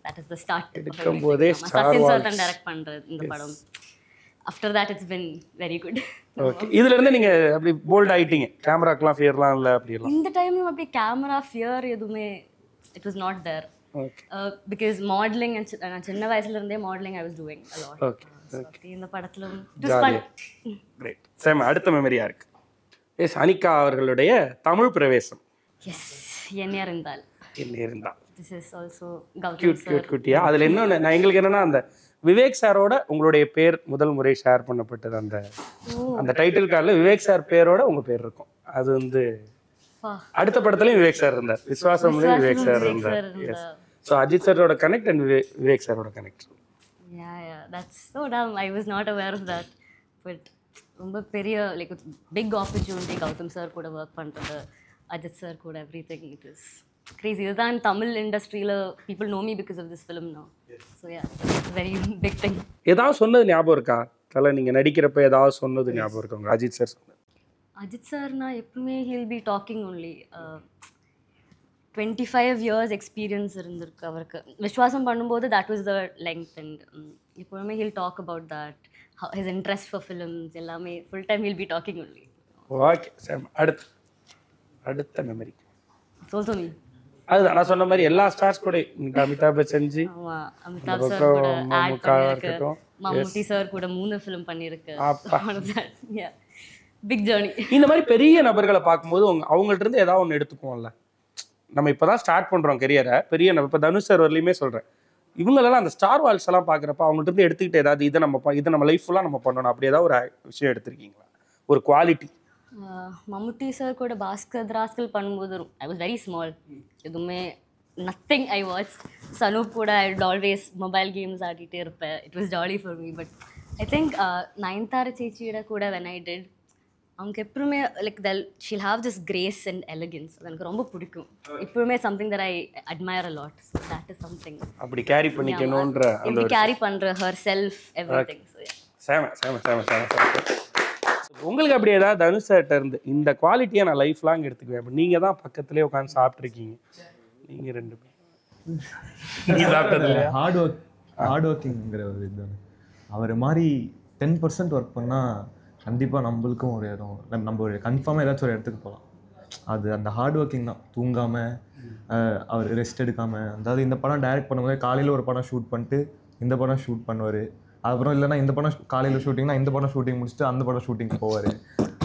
that is the start.
எடுக்கும்போதே
சத்யன் சார் தான் டைரக்ட் பண்றது இந்த படம். after that it's been very good.
Okay, இதுல இருந்து நீங்க அப்படி போல்ட் ஆயிட்டீங்க, கேமராக்கெல்லாம் ஃபியர்லாம் இல்ல அப்படி எல்லாம்?
இந்த டைம்ல அப்படி கேமரா ஃபியர் எதுவுமே it was not there. Because modeling and சின்ன வயசுல இருந்தே modeling I was doing a lot. Okay. இந்த படத்துல it was fun.
Great. Same, அடுத்த மெமரியா இருக்கு. எஸ், அனிகா அவர்களுடைய தமிழ் பிரவேசம்.
எஸ், என்ன இருந்தால். This is also Gautham sir.
குட்டியா அதுல என்ன நான் எங்களுக்கு என்னன்னா அந்த விவேக் சாரோட உங்களுடைய பேர் முதல் முறை ஷேர் பண்ணப்பட்டது. அந்த டைட்டில் கார்டுல விவேக் சார் பேரோட உங்க பேர் இருக்கும். அது வந்து அடுத்த படத்துலயும் விவேக் சார் இருந்தார், விஸ்வாசம்லயும் விவேக் சார் இருந்தார். எஸ், ஸோ அஜித் சாரோட கனெக்ட் அண்ட் விவேக் சாரோட connect.
Yeah, that's so dumb. I was not aware of that. But ரொம்ப பெரிய like big opportunity Gautham sir கூட ஒர்க் பண்ணுறது, அஜித் சார் கூட எவ்ரிதிங். It is crazy. இதுதான் தமிழ் இண்டஸ்ட்ரியில் people know me because of this film no. So yeah, it's very big thing.
ஏதாவது சொன்னது ஞாபகம் இருக்கா தலை? நீங்கள் நடிக்கிறப்ப ஏதாவது சொன்னது ஞாபகம் இருக்கா உங்க அஜித் சார் சொன்னது?
அஜித் சார்னா எப்பவுமே he'll be talking only. 25 years experience இருந்திருக்கு அவருக்கு. விஸ்வாசம் பண்ணும்போது that was the length. And எப்பவுமே he'll talk about that, his interest for films எல்லாமே full time he'll be talking only.
Okay, same. அடுத்த மெமரி
சொல்லுங்க.
அதுதான் நான் சொன்ன மாதிரி எல்லா ஸ்டார்ஸ் கூட அமிதாப் பச்சன் ஜி,
அமிதாப் சார் கூட ஆட் பண்ணிருக்கு, மம்முட்டி சார் கூட 3 ஃபிலிம் பண்ணிருக்கு. Big journey. இந்த
மாதிரி பெரிய நபர்களை பார்க்கும்போது அவங்கள்ட்ட இருந்து ஏதாவது ஒன்று எடுத்துக்குவோம்ல. நம்ம இப்போதான் ஸ்டார்ட் பண்ணுறோம் கெரியரை. பெரிய நம்ம இப்போ தனுஷ் சார் வரலையுமே சொல்கிறேன், இவங்களெல்லாம் அந்த ஸ்டார் வால்ஸ் எல்லாம் பார்க்குறப்ப அவங்கள்ட்ட இருந்து எடுத்துக்கிட்டு ஏதாவது இதை நம்ம லைஃப் ஃபுல்லாக நம்ம பண்ணணும் அப்படி ஏதாவது ஒரு விஷயம் எடுத்திருக்கீங்களா, ஒரு குவாலிட்டி?
மம்முட்டி சார் கூட பாஸ்கர் ராஸ்கல் பண்ணும்போது ஐ வாஸ் வெரி ஸ்மால், எதுவுமே நத்திங். ஐ வாட்ச் சனூப் கூட I would always mobile games ஆடிட்டே இருப்பேன். It was jolly for me. But I think Nayanthara சேச்சியோட கூட வென் ஐ டிட், அவங்க எப்பவுமே like she'll have this grace and elegance. அது எனக்கு ரொம்ப பிடிக்கும். எப்பவுமே something that I admire a lot. So that is something
அப்படி கேரி பண்ணிக்கணும்ன்ற
அந்த கேரி பண்ற ஹர் செல்ஃப் எவ்ரிதிங்.
உங்களுக்கு அப்படி ஏதாவது தனுஷ் சார்ட்ட இருந்து இந்த குவாலிட்டியை நான் லைஃப் லாங் எடுத்துக்குவேன், அப்போ நீங்கள் தான் பக்கத்துலேயே உட்காந்து சாப்பிட்ருக்கீங்க, நீங்கள் 2 பேரும்
ஹார்ட் ஒர்க்கிங்கிற ஒரு இதுதான். அவர் மாதிரி 10% ஒர்க் பண்ணால் கண்டிப்பாக நம்மளுக்கும் ஒரு இடம் நம்ம ஒரு கன்ஃபார்மாக ஏதாச்சும் ஒரு இடத்துக்கு போகலாம். அது அந்த ஹார்ட் ஒர்க்கிங் தான். தூங்காமல் அவர் ரெஸ்ட் எடுக்காமல், அதாவது இந்த படம் டைரக்ட் பண்ணும்போது காலையில் ஒரு படம் ஷூட் பண்ணிட்டு இந்த படம் ஷூட் பண்ணுவார். அப்புறம் இல்லைனா இந்த படம் காலையில் ஷூட்டிங்னா இந்த படம் ஷூட்டிங் முடிச்சுட்டு அந்த படம் ஷூட்டிங் போவார்.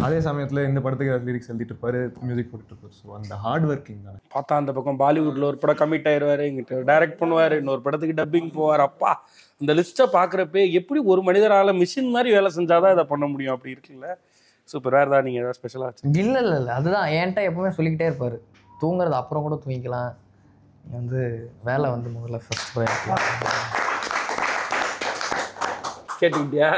அதே சமயத்தில் இந்த படத்துக்கு லிரிக்ஸ் எழுதிட்டு இருப்பாரு, மியூசிக் போட்டுட்டு இருப்பார். ஸோ அந்த ஹார்ட் ஒர்க்கிங் தான்.
பார்த்தா அந்த பக்கம் பாலிவுட்ல ஒரு படம் கமிட் ஆயிடுவாரு, இங்கிட்ட டைரக்ட் பண்ணுவார், இன்னொரு படத்துக்கு டப்பிங் போவார். அப்பா இந்த லிஸ்ட்டை பார்க்குறப்ப எப்படி ஒரு மனிதரால் மிஷின் மாதிரி வேலை செஞ்சாதான் இதை பண்ண முடியும் அப்படி இருக்குல்ல. சூப்பர். வேறு தான் நீங்கள் ஏதாவது ஸ்பெஷலாக?
இல்லை அதுதான் என்கிட்ட எப்பவுமே சொல்லிக்கிட்டே இருப்பார், தூங்குறது அப்புறம் கூட தூங்கிக்கலாம், வந்து வேலை வந்து முதல்ல ஃபர்ஸ்ட்
கேட்டுக்கிட்டியா?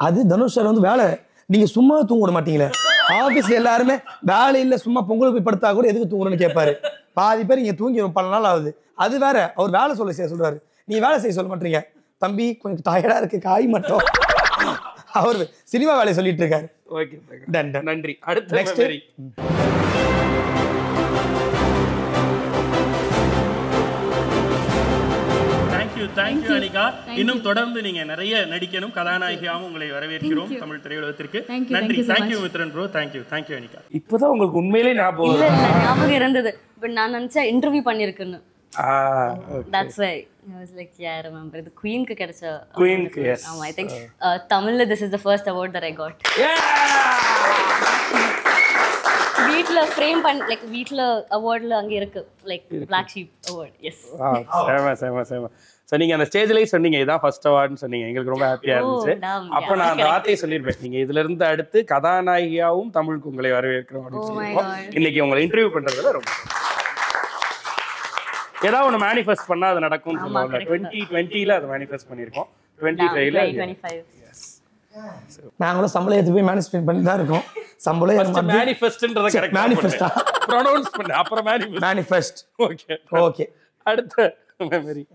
அது தனுஷ் சார் வந்து வேலை, நீங்க சும்மா தூங்க விட மாட்டீங்களே. ஆஃபீஸ்ல எல்லாருமே வேலையில் சும்மா பொங்கல் போய் படுத்தா கூட எதுக்கு தூங்குறேன்னு கேட்பாரு. பாதி பேர் இங்கே தூங்கி பல நாள் ஆகுது. அது வேற, அவர் வேலை சொல்றாரு, நீ வேலை செய்ய சொல்ல மாட்டீங்க. தம்பி கொஞ்சம் டயர்டா இருக்கு, காய் மட்டும். அவர் சினிமா வேலையை சொல்லிட்டு இருக்காரு.
ஓகே, நன்றி. அடுத்த நெக்ஸ்ட் தேங்க்யூ அனிகா. இன்னும் தொடர்ந்து நீங்க நிறைய நடிக்கணும், கதாநாயகியாகவும் உங்களை வரவேற்கிறோம் தமிழ் திரையுலகத்திற்கு. நன்றி. Thank you Mithran bro. Thank you Anika. இப்போதான் உங்களுக்கு உண்மையிலே
ஞாபகம் இருந்தது, பட் நான் நினைச்சா இன்டர்வியூ பண்ணிருக்கேன்னு. That's why I was like, yeah, I remember. The Queen-க்கு கிடைச்ச
Queen-க்கு, yes.
I think Tamil this is the first award that I got. வீட்ல ஃப்ரேம் பண்ண லைக் வீட்ல அவார்ட்ல அங்க இருக்கு, like Black Sheep award. Yes.
Same. So நீங்க அந்த ஸ்டேஜ்லயே சொன்னீங்க இதான் ஃபர்ஸ்ட் அவார்ட்னு சொன்னீங்க, எங்களுக்கு ரொம்ப ஹாப்பியா இருந்துச்சு. அப்ப நான் அந்த வார்த்தையை சொல்லிருப்பேன், நீங்க இதுல இருந்து அடுத்து கதாநாயகியாவும் தமிழுக்கு உங்களை வரவேற்கிறோம் அப்படின்னு சொல்லிருக்கோம். இன்னைக்கு உங்களை இன்டர்வியூ பண்றதுல ரொம்ப ஏதாவது ஒன்று மேனிஃபெஸ்ட் பண்ணால் அது நடக்கும்னு சொல்லுவாங்க. 2020 அதை மேனிஃபெஸ்ட் பண்ணியிருக்கோம்.
2025
நாங்களும் சம்பளம் ஏற்றி போய் மேனிஃபெஸ்ட் பண்ணி தான் இருக்கோம். சம்பளம்
மேனிஃபெஸ்ட்ன்றதை கரெக்ட்
மேனிஃபெஸ்டா
ப்ரொனவுன்ஸ் பண்ணு, அப்புறம்
மேனிஃபெஸ்ட். ஓகே
அடுத்த memory.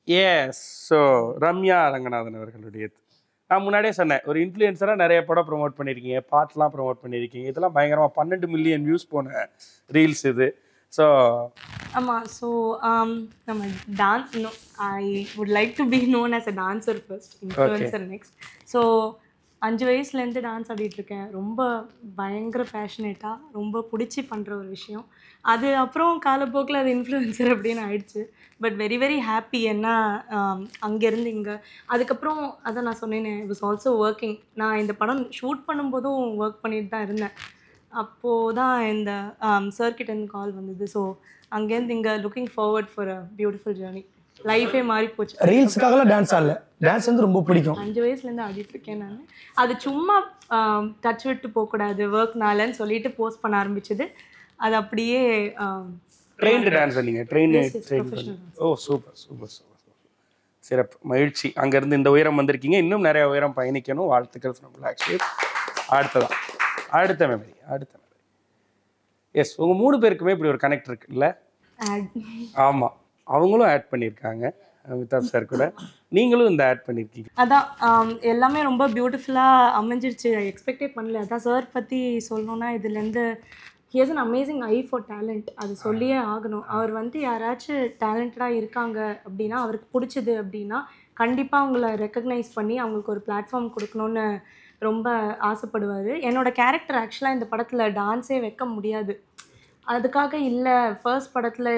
Yes. So Ramya Ranganathan அவர்களுடைய, நான் முன்னாடியே சொன்னேன், ஒரு இன்ஃப்ளூயன்சராக நிறைய படம் ப்ரொமோட் பண்ணியிருக்கீங்க, பாட்டெலாம் ப்ரொமோட் பண்ணியிருக்கீங்க. இதெல்லாம் பயங்கரமாக 12 மில்லியன் வியூஸ் போன ரீல்ஸ் இது. ஸோ
ஆமாம். ஸோ நம்ம dance I would like to be known as a dancer first, influencer next. So 5 வயசுலேருந்து டான்ஸ் ஆடிட்டுருக்கேன். ரொம்ப பயங்கர பேஷனேட்டாக ரொம்ப பிடிச்சி பண்ணுற ஒரு விஷயம் அது. அப்புறம் காலப்போக்கில் அது இன்ஃப்ளூயன்சர் அப்படின்னு ஆயிடுச்சு. But very very happy. ஏன்னா அங்கேருந்து இங்கே அதுக்கப்புறம் அதை நான் சொன்னேன், ஐ வாஸ் ஆல்சோ ஒர்க்கிங். நான் இந்த படம் ஷூட் பண்ணும்போதும் ஒர்க் பண்ணிட்டு தான் இருந்தேன். அப்போது தான் இந்த சர்க்கிட்டேருந்து கால் வந்தது. ஸோ அங்கேருந்து இங்கே looking forward for a beautiful journey. லைஃபே மாறி போச்சு.
ரீல்ஸுக்காகலாம் டான்ஸ் ஆடல, டான்ஸ் வந்து ரொம்ப பிடிக்கும்.
5 வயசுலேருந்து ஆடிட்டு இருக்கேன் நான். அது சும்மா டச் விட்டு போகக்கூடாது ஒர்க்னாலன்னு சொல்லிட்டு போஸ்ட் பண்ண ஆரம்பிச்சது. அது அப்படியே
ட்ரெயின்டு டான்ஸ் நீங்கள் ட்ரெயின். ஓ சூப்பர். சிறப்பு, மகிழ்ச்சி. அங்கேருந்து இந்த உயரம் வந்திருக்கீங்க, இன்னும் நிறைய உயரம் பயணிக்கணும். வாழ்த்துக்கள் ஃப்ரம் Black Sheep. அடுத்த மெமரி. எஸ், உங்கள் 3 பேருக்குமே இப்படி ஒரு கனெக்ட் இருக்குல்ல? ஆமாம், அவங்களும் ஆட் பண்ணியிருக்காங்க அமிதாப் சார் கூட, நீங்களும் இந்த ஆட் பண்ணியிருக்கீங்க.
அதான் எல்லாமே ரொம்ப பியூட்டிஃபுல்லாக அமைஞ்சிருச்சு. எக்ஸ்பெக்டே பண்ணல. அதான் சார் பற்றி சொல்லணுன்னா, இதுலேருந்து he has an amazing I for talent. அது சொல்லியே ஆகணும். அவர் வந்து யாராச்சும் டேலண்டடாக இருக்காங்க அப்படின்னா, அவருக்கு பிடிச்சது அப்படின்னா கண்டிப்பாக அவங்கள ரெக்கக்னைஸ் பண்ணி அவங்களுக்கு ஒரு பிளாட்ஃபார்ம் கொடுக்கணுன்னு ரொம்ப ஆசைப்படுவார். என்னோடய கேரக்டர் ஆக்சுவலாக இந்த படத்தில் டான்ஸே வைக்க முடியாது. அதுக்காக இல்லை, ஃபர்ஸ்ட் படத்தில்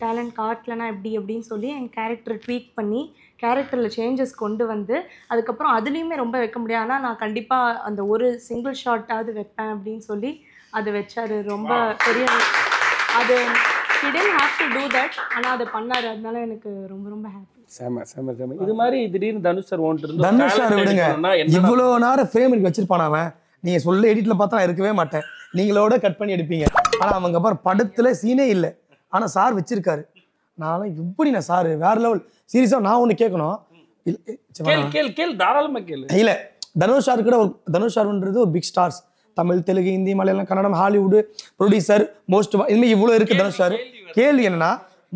டேலண்ட் காட்டலைன்னா எப்படி அப்படின்னு சொல்லி என் கேரக்டரை ட்வீக் பண்ணி கேரக்டரில் சேஞ்சஸ் கொண்டு வந்து அதுக்கப்புறம் அதுலேயுமே ரொம்ப வைக்க முடியாது. ஆனால் நான் கண்டிப்பாக அந்த ஒரு சிங்கிள் ஷாட்டாவது வைப்பேன் அப்படின்னு சொல்லி அதை வச்சார். ரொம்ப பெரிய அது he didn't have to do that, ஆனால் அதை பண்ணார். அதனால எனக்கு ரொம்ப ரொம்ப ஹாப்பி.
செம. இது மாதிரி திடீர்னு தனுஷ் சார் ஓன்ட்டு
தனுஷ் சார் விடுங்க, இவ்வளோ நேரம் ஃப்ரேம் எடுக்க வச்சிருப்பான் அவன். நீங்க சொல்ல எடிட்ல பார்த்தா நான் இருக்கவே மாட்டேன், நீங்களோட கட் பண்ணி எடுப்பீங்க. ஆனா அவங்க அப்புறம் படத்துல சீனே இல்லை, ஆனா சார் வச்சிருக்காரு. நானும் எப்படி நான் சார் வேற லெவல். சீரியஸா நான் ஒண்ணு கேட்கணும்.
தாராளமா கேளு.
இல்ல, தனுஷ் சார் கூட தனுஷ் சார்ன்றது ஒரு big stars. Tamil, Telugu, Hindi, Malayalam, Kannada, Hollywood producer most இனிமே இவ்வளோ இருக்கு தனுஷ் சார். கேள்வி என்னன்னா,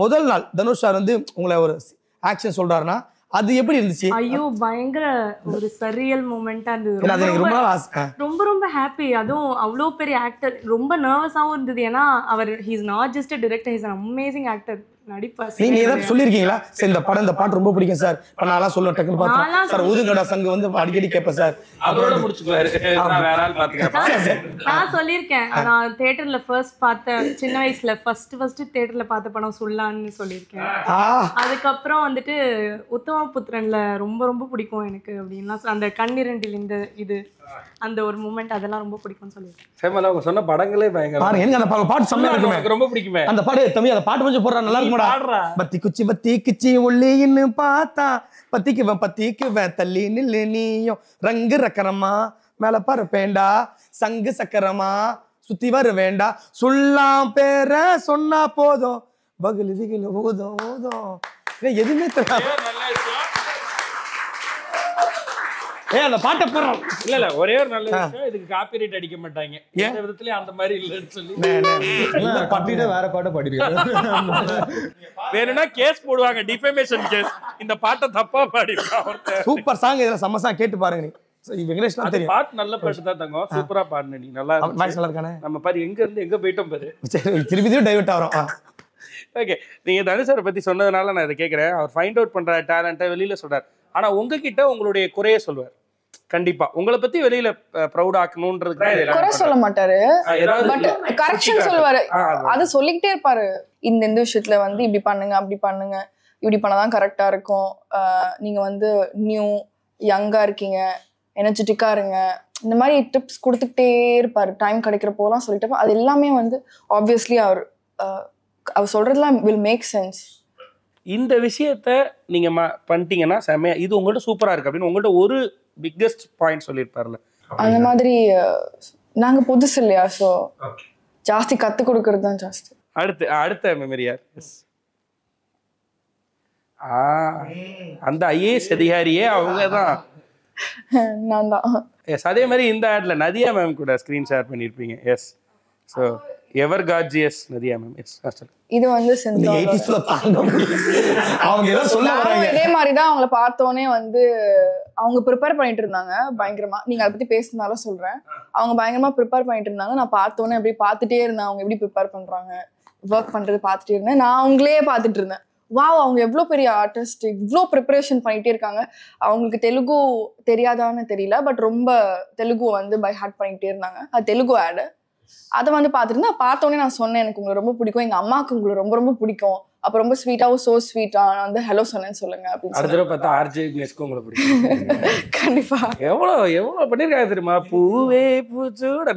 முதல் நாள் தனுஷ் சார் வந்து உங்களை ஒரு ஆக்ஷன் சொல்றாருன்னா அது எப்படி இருந்துச்சு?
ஐயோ, பயங்கர ஒரு சரியல் மூமெண்டா இருந்தது. ரொம்ப ரொம்ப ஹாப்பி. அதுவும் அவ்வளோ பெரிய ஆக்டர். ரொம்ப நர்வஸாகவும் இருந்தது. ஏன்னா அவர் he is not just a director, he is an amazing actor. நடிப்பு
நீங்க ஏதாவது சொல்லியிருக்கீங்களா சார் இந்த படம் இந்த பாட்டு ரொம்ப பிடிக்கும் சார் நான்லாம் சொல்ல டக்குன்னு பார்த்தேன் சார் ஊதுங்கடா சங்கு வந்து அடிக்கடி கேட்பேன் சார்
அதோட முடிச்சுக்குவாரு நான் வேற ஆள் பாத்துக்கிறேன்.
நான் சொல்லியிருக்கேன் நான் தியேட்டர்ல ஃபர்ஸ்ட் பார்த்த சின்ன வயசுல ஃபர்ஸ்ட் தியேட்டர்ல பார்த்த படம் சுல்லான்னு சொல்லியிருக்கேன். அதுக்கப்புறம் வந்துட்டு உத்தம புத்திரன்ல ரொம்ப ரொம்ப பிடிக்கும் எனக்கு அப்படின்லாம் அந்த கண்ணிரண்டில் இந்த இது அந்த ஒரு மூமெண்ட் அதெல்லாம் ரொம்ப பிடிக்கும்னு சொல்லியிருக்கேன்.
சேமலா அவங்க சொன்ன படங்களே பயங்கர
பாருங்க எனக்கு அந்த பாட்டு செம்மையா இருக்குமே.
எனக்கு ரொம்ப பிடிக்குமே
அந்த பாட்டு தம்பி அந்த பாட்டு கொஞ்சம் போடுறா நல்லா இருக்குமாடா. பத்தி குச்சி ஒல்லின்னு பார்த்தா பத்திக்குவேன் தள்ளி நில்லு நீயும் ரங்கு ரக்கரமா மேல பாரு பேண்டா சங்கு சக்கரமா சுத்தி வர வேண்டா சொல்லாம் பேர சொன்னா போதும் பகுலு திகிலு ஊதும் ஊதும் எதுவுமே தெரியாது. அந்த பாட்டை போறோம்
இல்ல ஒரே ஒரு நல்ல விஷயம் இதுக்கு காப்பிரைட் அடிக்க மாட்டாங்க எந்த விதத்துலயும் அந்த மாதிரி இல்லன்னு சொல்லி
பாட்டிட்ட வேற பாட்டை பாடிருக்காங்க.
வேணும்னா கேஸ் போடுவாங்க டிஃபேமேஷன் கேஸ் இந்த பாட்டை தப்பா பாடிருக்காங்க.
சூப்பர் சாங் இதுல செம்ம சாங் கேட்டு பாருங்க நீ வெங்கடேஷ்லாம் தெரியும்
பாட்டு நல்ல பாட்டு தான் தங்கம் சூப்பரா பாடுன நீ நல்லா
வாய்ஸ் நல்லா இருக்கானே
நம்ம பாரு எங்க இருந்து எங்க போயிட்டோம் பாரு
திருப்பி டைவர்ட் ஆகிறோம்.
ஓகே நீங்க தனுஷரை பத்தி சொன்னதுனால நான் இதை கேட்கிறேன். அவர் ஃபைண்ட் அவுட் பண்ற டேலண்ட்டை வெளியில சொல்றாரு ஆனா உங்ககிட்ட உங்களுடைய குறைய சொல்வார் கண்டிப்பா உங்களை பத்தி வெளியில ப்ரௌட் ஆக்கணும்ன்றதுக்கு
குறை சொல்ல மாட்டாரு பட் கரெக்ஷன் சொல்லுவாரு. அது சொல்லிக்கிட்டே இருப்பாரு இந்த விஷயத்துல வந்து இப்படி பண்ணுங்க அப்படி பண்ணுங்க இப்படி பண்ணாதான் கரெக்டா இருக்கும் நீங்க வந்து நியூ யங்கா இருக்கீங்க எனர்ஜெட்டிக்கா இருங்க இந்த மாதிரி டிப்ஸ் கொடுத்துக்கிட்டே இருப்பாரு. டைம் கிடைக்கிறப்போலாம் சொல்லிட்டு அது எல்லாமே வந்து ஆப்வியஸ்லி அவர் சொல்றதுலாம் வில் மேக் சென்ஸ்.
இந்த விஷயத்த நீங்க பண்ணிட்டீங்கன்னா செம்மையா இது உங்கள்ட்ட சூப்பரா இருக்கு அப்படின்னு உங்கள்ட்ட ஒரு பிக்கெஸ்ட் பாயிண்ட் சொல்லியிருப்பார்ல
அந்த மாதிரி நாங்க புதுசு இல்லையா ஸோ ஜாஸ்தி கத்து கொடுக்கறது தான் ஜாஸ்தி.
அடுத்த மெமரியார் அந்த ஐஏஎஸ் அதிகாரியே அவங்க தான்
நான் தான்.
எஸ் அதே மாதிரி இந்த ஆட்ல நதியா மேம் கூட ஸ்கிரீன் ஷேர் பண்ணியிருப்பீங்க. Yes so ever gorgeous Nadhiya ma'am. Yes
இது வந்து இதே மாதிரிதான் அவங்கள பார்த்தோன்னே வந்து அவங்க ப்ரிப்பேர் பண்ணிட்டு இருந்தாங்க பயங்கரமா. நீங்க அதை பத்தி பேசினாலும் சொல்றேன். அவங்க பயங்கரமா ப்ரிப்பேர் பண்ணிட்டு இருந்தாங்க. நான் பார்த்தோன்னே அப்படியே பார்த்துட்டே இருந்தேன் அவங்க எப்படி ப்ரிப்பேர் பண்றாங்க ஒர்க் பண்றது பார்த்துட்டே இருந்தேன். நான் அவங்களே பார்த்துட்டு இருந்தேன். வாவ் அவங்க எவ்வளோ பெரிய ஆர்டிஸ்ட் இவ்வளோ ப்ரிப்பரேஷன் பண்ணிட்டே இருக்காங்க. அவங்களுக்கு தெலுங்கு தெரியாதான்னு தெரியல பட் ரொம்ப தெலுங்கு வந்து பை ஹார்ட் பண்ணிக்கிட்டே இருந்தாங்க. அது தெலுங்கு ஆடு அதை வந்து பார்த்துட்டு பார்த்தோன்னே நான் சொன்னேன் எனக்கு உங்களை ரொம்ப பிடிக்கும் எங்க அம்மாவுக்கு உங்களை ரொம்ப ரொம்ப பிடிக்கும் அப்போ ரொம்ப ஸ்வீட்டாகவும் சோ ஸ்வீட்டா நான் வந்து ஹலோ சொன்னேன்னு சொல்லுங்க அப்படின்னு
அடுத்த பார்த்தா ஆர்ஜே விக்னேஷ்க்கு உங்களை பிடிக்கும்
கண்டிப்பா.
எவ்வளோ பண்ணிருக்காங்க தெரியுமா பூவே பூச்சூட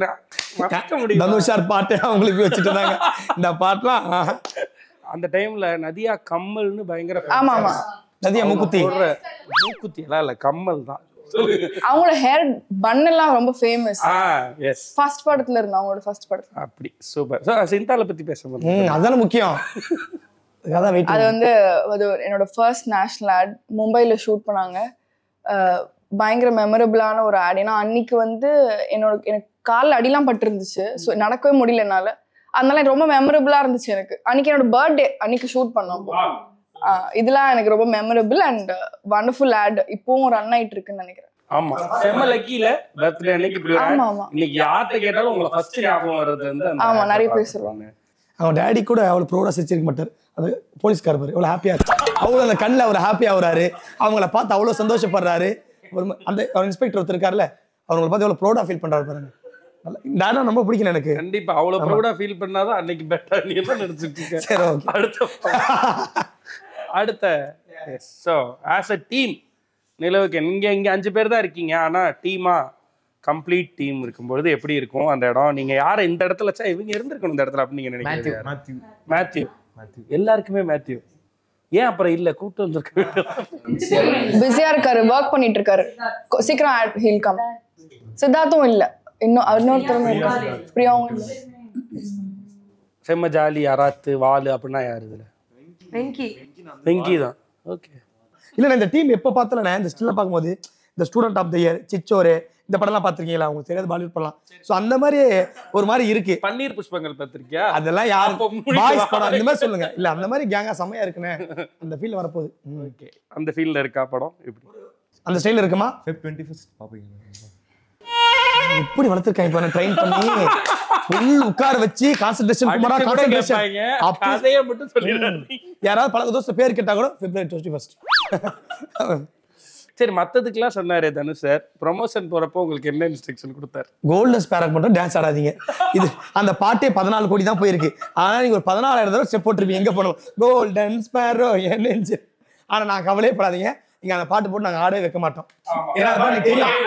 மறக்க முடியும்
தனுஷார் பாட்டு அவங்களுக்கு வச்சுட்டு இருந்தாங்க இந்த பாட்டுலாம்.
அந்த டைம்ல நதியா கம்மல்னு பயங்கர
ஆமா ஆமா
நதியா மூக்குத்தி
எல்லாம் இல்ல கம்மல் தான்.
அவங்களோட ஹேர் பன் எல்லாம் ரொம்ப ஃபேமஸ்.
எஸ்
ஃபர்ஸ்ட் படத்துல இருந்தா அவங்களோட ஃபர்ஸ்ட் படத்துல.
அப்படி சூப்பர். சோ சிந்தால பத்தி பேசும்போது
அதான முக்கியம்.
அது வந்து என்னோட ஃபர்ஸ்ட் நேஷனல் ஆட் மும்பைல ஷூட் பண்ணாங்க. பயங்கர மெமரபிளான ஒரு ஆட். ஏன்னா அன்னைக்கு வந்து எனக்கு காலில் அடிலாம் பட்டு இருந்துச்சு. ஸோ நடக்கவே முடியல என்னால. அதனால ரொம்ப மெமரபிளா இருந்துச்சு எனக்கு. அன்னைக்கு என்னோட பர்த்டே அன்னைக்கு ஷூட் பண்ணோம். இதெல்லாம் எனக்கு ரொம்ப மெமரபிள் அண்ட் வண்டர்ஃபுல் ஆட். இப்பவும் ரன் ஆயிட்டு இருக்குன்னு நினைக்கிறேன்.
ஆமா செம்ம லக்கில பர்த்டே அன்னைக்கு இப்படி இன்னைக்கு யார்ட்ட கேட்டாலும் உங்களை ஃபர்ஸ்ட் ஞாபகம் வர்றது வந்து
ஆமா நிறைய பேர் சொல்லுவாங்க.
அவன் டேடி கூட அவ்வளவு ப்ரௌடா சிரிச்சிருக்க மாட்டார். அது போலீஸ்கார் பாரு எவ்வளவு ஹாப்பியா இருக்கு. அவ்வளவு அந்த கண்ணில் அவர் ஹாப்பியா ஆகுறாரு. அவங்கள பார்த்து அவ்வளவு சந்தோஷப்படுறாரு. அந்த அவர் இன்ஸ்பெக்டர் ஒருத்தர் இருக்காருல்ல அவங்களை பார்த்து எவ்வளவு ப்ரௌடா ஃபீல் பண்றாரு பாருங்க. நானும் ரொம்ப பிடிக்கல எனக்கு.
கண்டிப்பா அவ்வளவு ப்ரௌடா ஃபீல் பண்ணாதான் அன்னைக்கு பெட்டர் நீ என்ன நினைச்சிட்டு
சரி ஓகே.
அடுத்த ஸோ ஆஸ் அ டீம் நிலவுக்கு இங்கே 5 பேர் தான் இருக்கீங்க ஆனால் டீமா கம்ப்ளீட் டீம் இருக்கும்பொழுது எப்படி இருக்கும் அந்த இடம்? நீங்கள் யாரை இந்த இடத்துல வச்சா இவங்க இருந்திருக்கணும் இந்த இடத்துல அப்படின்னு நீங்கள் நினைக்கிறீங்க? மேத்யூ எல்லாருக்குமே மேத்யூ ஏன் அப்புறம் இல்லை கூப்பிட்டு வந்துருக்க
பிஸியா இருக்காரு ஒர்க் பண்ணிட்டு இருக்காரு சீக்கிரம் ஹீல் கம். சித்தார்த்தும் இல்லை இன்னும் இன்னொருத்தரும் இருக்காரு பிரியாவும் இல்லை.
செம்ம ஜாலி அராத்து வாலு அப்படின்னா யார் இதில்? வெங்கி தான். ஓகே
இல்லை நான் இந்த டீம் எப்போ பார்த்தல நான் இந்த ஸ்டில்ல பார்க்கும்போது இந்த ஸ்டூடெண்ட் ஆஃப் த இயர் சிச்சோரு இந்த படம்லாம் பார்த்துருக்கீங்களா? உங்களுக்கு தெரியாது பாலிவுட் படம். ஸோ அந்த மாதிரி ஒரு மாதிரி இருக்கு.
பன்னீர் புஷ்பங்கள் பார்த்துருக்கியா?
அதெல்லாம் யார் பாய்ஸ் படம் இந்த மாதிரி சொல்லுங்க. இல்லை அந்த மாதிரி கேங்கா செம்மையா இருக்குன்னு அந்த ஃபீல் வரப்போகுது.
ஓகே அந்த ஃபீல்ல இருக்கா படம்? எப்படி
அந்த ஸ்டைல் இருக்குமா?
Feb 21st பார்ப்பீங்க.
எப்படி வளர்த்துருக்காங்க இப்போ ட்ரெயின் பண்ணி ஃபுல் உட்கார வச்சு கான்சென்ட்ரேஷன் குமாரா கான்சென்ட்ரேஷன்
கதையை மட்டும் சொல்லிடுறாரு.
யாராவது பழக்க தோசை பேர் கேட்டா கூட February 21st.
சரி, மத்ததுக்கெல்லாம் சொன்னாரு தனுஷ் சார். ப்ரொமோஷன் போறப்போ உங்களுக்கு என்ன இன்ஸ்ட்ரக்ஷன் கொடுத்தாரு?
கோல்டன் ஸ்பேரக் மட்டும் டான்ஸ் ஆடாதீங்க. இது அந்த பாட்டே 14 கோடி தான் போயிருக்கு. ஆனா நீங்க ஒரு 14,000 தடவை ஸ்டெப் போட்டுருப்பீங்க. எங்க போனோம் கோல்டன் ஸ்பேரோ என் நெஞ்சு. ஆனா நான் கவலையே படாதீங்க, இங்க அந்த பாட்டு போட்டு நாங்க ஆடவே வைக்க மாட்டோம்.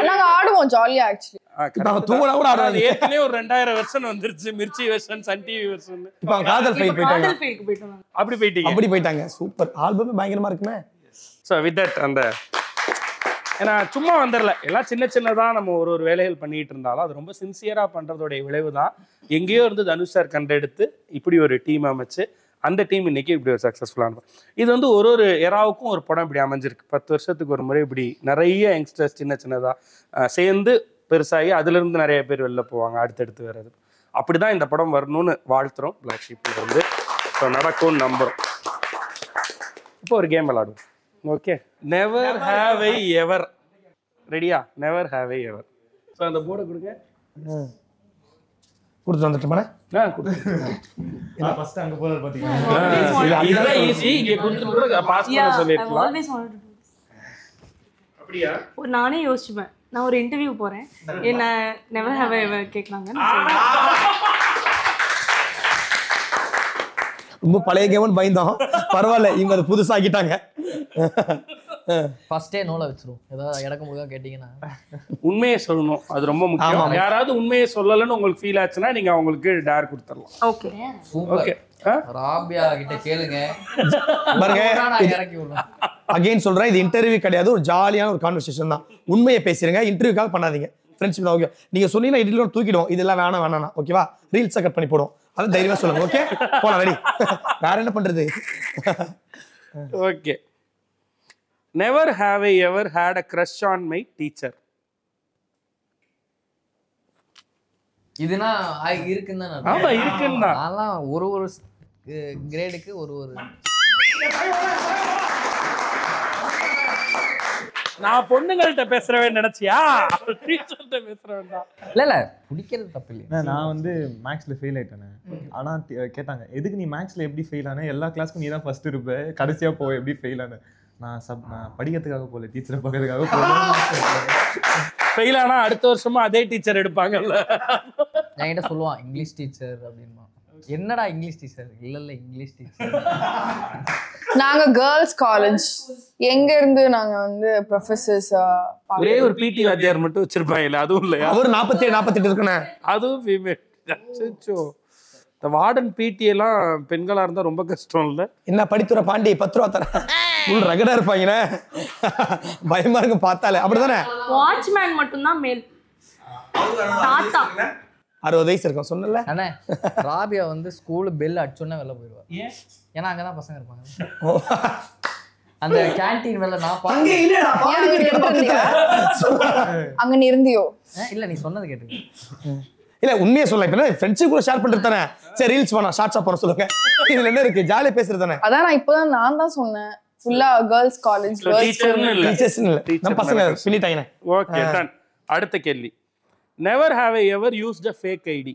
நாங்க ஆடுவோம் ஜாலியா ஆக்சுவலி.
இப்ப தூங்கலாம் கூட ஆடுவாங்க.
ஏற்கனவே ஒரு 2000 வெர்ஷன் வந்துருச்சு, Mirchi version, Sun TV version.
இப்ப காதல் ஃபைட் போயிட்டாங்க.
அப்படி போயிட்டாங்க.
சூப்பர், ஆல்பமே பயங்கரமா இருக்குமே.
ஸோ வித் தட் அந்த ஏன்னா சும்மா வந்துடல, எல்லாம் சின்ன சின்னதாக நம்ம ஒரு வேலைகள் பண்ணிட்டு இருந்தாலும் அது ரொம்ப சின்சியராக பண்ணுறதோடைய விளைவு தான். எங்கேயோ இருந்து தனுஷ் சார் கண்டெடுத்து இப்படி ஒரு டீம் அமைச்சு அந்த டீம் இன்னைக்கு இப்படி ஒரு சக்ஸஸ்ஃபுல்லான இது வந்து ஒரு எராவுக்கும் ஒரு படம் இப்படி அமைஞ்சிருக்கு. 10 வருஷத்துக்கு ஒரு முறை இப்படி நிறைய யங்ஸ்டர்ஸ் சின்ன சின்னதாக சேர்ந்து பெருசாகி அதுலேருந்து நிறைய பேர் வெளில போவாங்க, அடுத்தடுத்து வர்றது. அப்படி தான் இந்த படம் வரணும்னு வாழ்த்துறோம் பிளாக் ஷீப்ல இருந்து. ஸோ நடக்கும்னு நம்புகிறோம். இப்போ ஒரு கேம் விளாடுவோம். ஓகே, நெவர் ஹேவ் ஐ எவர். ரெடியா? Never have I ever. So அந்த போர்டை கொடுங்க.
கொடுத்து வந்துட்டுமாண்ணே.
ஃபர்ஸ்ட் அங்க போறது பாத்தீங்கன்னா
இதுதான் ஈஸி. இங்க கொடுத்துட்டு பாஸ் பண்ண சொல்லிருக்கலாம். அப்படியா?
ஒரு நானே யோசிச்சுப்பேன், நான் ஒரு இன்டர்வியூ போறேன், என்ன நெவர் ஹேவ் எவர் கேக்குறாங்க.
ரொம்ப பழைய கேம்னு பயந்தோம், பரவாயில்ல இவங்க அதை புதுசாக்கிட்டாங்க.
ஃபர்ஸ்டே நோல வச்சிரும். ஏதாவது இடக்கும் போது கேட்டீங்கன்னா
உண்மையை சொல்லணும், அது ரொம்ப முக்கியம். யாராவது உண்மையை சொல்லலன்னு உங்களுக்கு ஃபீல் ஆச்சுன்னா நீங்க அவங்களுக்கு டேர் கொடுத்துடலாம்.
ஓகே
ஓகே,
ராபியா கிட்ட கேளுங்க.
அகைன் சொல்றேன், இது இன்டர்வியூ கிடையாது, ஒரு ஜாலியான ஒரு கான்வர்சேஷன் தான். உண்மையை பேசுறீங்க, இன்டர்வியூக்காக பண்ணாதீங்க. ஃப்ரெண்ட்ஷிப் தான். ஓகே, நீங்க சொன்னீங்கன்னா இட்லியோட தூக்கிடுவோம், இதெல்லாம் வேணாம் ஓகேவா? ரீல்ஸை கட் பண்ணி போடுவோம், அது தைரியமா சொல்லுங்க. ஓகே, போலாம் ரெடி. வேற என்ன பண்றது?
Okay, never have I ever had a crush on my teacher.
இதுனா இருக்குன்னு தான்.
ஆமா, இருக்குன்னு தான்.
அதெல்லாம் ஒரு கிரேடுக்கு ஒரு
நான் பொண்ணுங்கள்ட்ட பேசுறவேன் நினைச்சியா? டீச்சர்ட்ட பேசுற வேண்டாம்.
இல்ல பிடிக்கிறது தப்பு இல்லையா?
நான் வந்து மேக்ஸ்ல ஃபெயில் ஆயிட்டேனே. ஆனா கேட்டாங்க, எதுக்கு நீ மேக்ஸ்ல எப்படி ஃபெயில் ஆன? எல்லா கிளாஸ்க்கும் நீ தான் ஃபர்ஸ்ட் இருப்ப, கடைசியா போ, எப்படி ஃபெயில் ஆன? நான் படிக்கிறதுக்காக போல, டீச்சரை பார்க்கறதுக்காக போல.
ஃபெயில் ஆனா அடுத்த வருஷமா அதே டீச்சர் எடுப்பாங்கல்ல.
என்கிட்ட சொல்லுவான் இங்கிலீஷ் டீச்சர் அப்படின்னா. என்னடா இங்கிலீஷ் டீச்சர்? இல்ல இங்கிலீஷ் டீச்சர்.
நாங்க கேர்ள்ஸ் காலேஜ், எங்க இருந்து நாங்க வந்து ப்ரொஃபசர்ஸ்
ஒரே ஒரு பிடி வாத்தியார் மட்டும் வச்சிருப்பாங்க, அதுவும் இல்லையா?
அவர் 47 இருக்குண்ணே,
அதுவும் ஃபீமேல். அச்சோ, இந்த வார்டன் பிடி எல்லாம் பெண்களா இருந்தா ரொம்ப கஷ்டம் இல்ல?
என்ன படித்துற பாண்டி 10 ரூபா தரேன், ஃபுல் ரகடா இருப்பாங்கண்ணே, பயமா இருக்கு பார்த்தாலே. அப்படிதானே?
வாட்ச்மேன் மட்டும் தான் மேல். தாத்தா
60 வயசு இருக்கும் சொன்னல.
அண்ணே, ராபியா வந்து ஸ்கூல் பெல் அடிச்சோன்னே வெளில போயிடுவா. ஏன்னா அங்கதான் பசங்க இருப்பாங்க. அந்த கேண்டீன் வெளில நான்
அங்க நீ இருந்தியோ?
இல்ல, நீ சொன்னது கேட்டு.
இல்ல உண்மையை சொல்ல, இப்ப ஃப்ரெண்ட்ஸ் கூட ஷேர் பண்ணிட்டு தானே. சரி, ரீல்ஸ் பண்ணா ஷார்ட்ஸா போற சொல்லுங்க. இதுல என்ன இருக்கு? ஜாலியா பேசுறது தானே.
அதான் நான் தான் சொன்னேன், ஃபுல்லா கேர்ள்ஸ் காலேஜ்.
டீச்சர்னு இல்ல,
டீச்சர்ஸ் இல்ல, நம்ம பசங்க பின்னிட்டாங்கண்ணே.
Okay done. அடுத்த கேள்வி, never have I ever used a fake ID.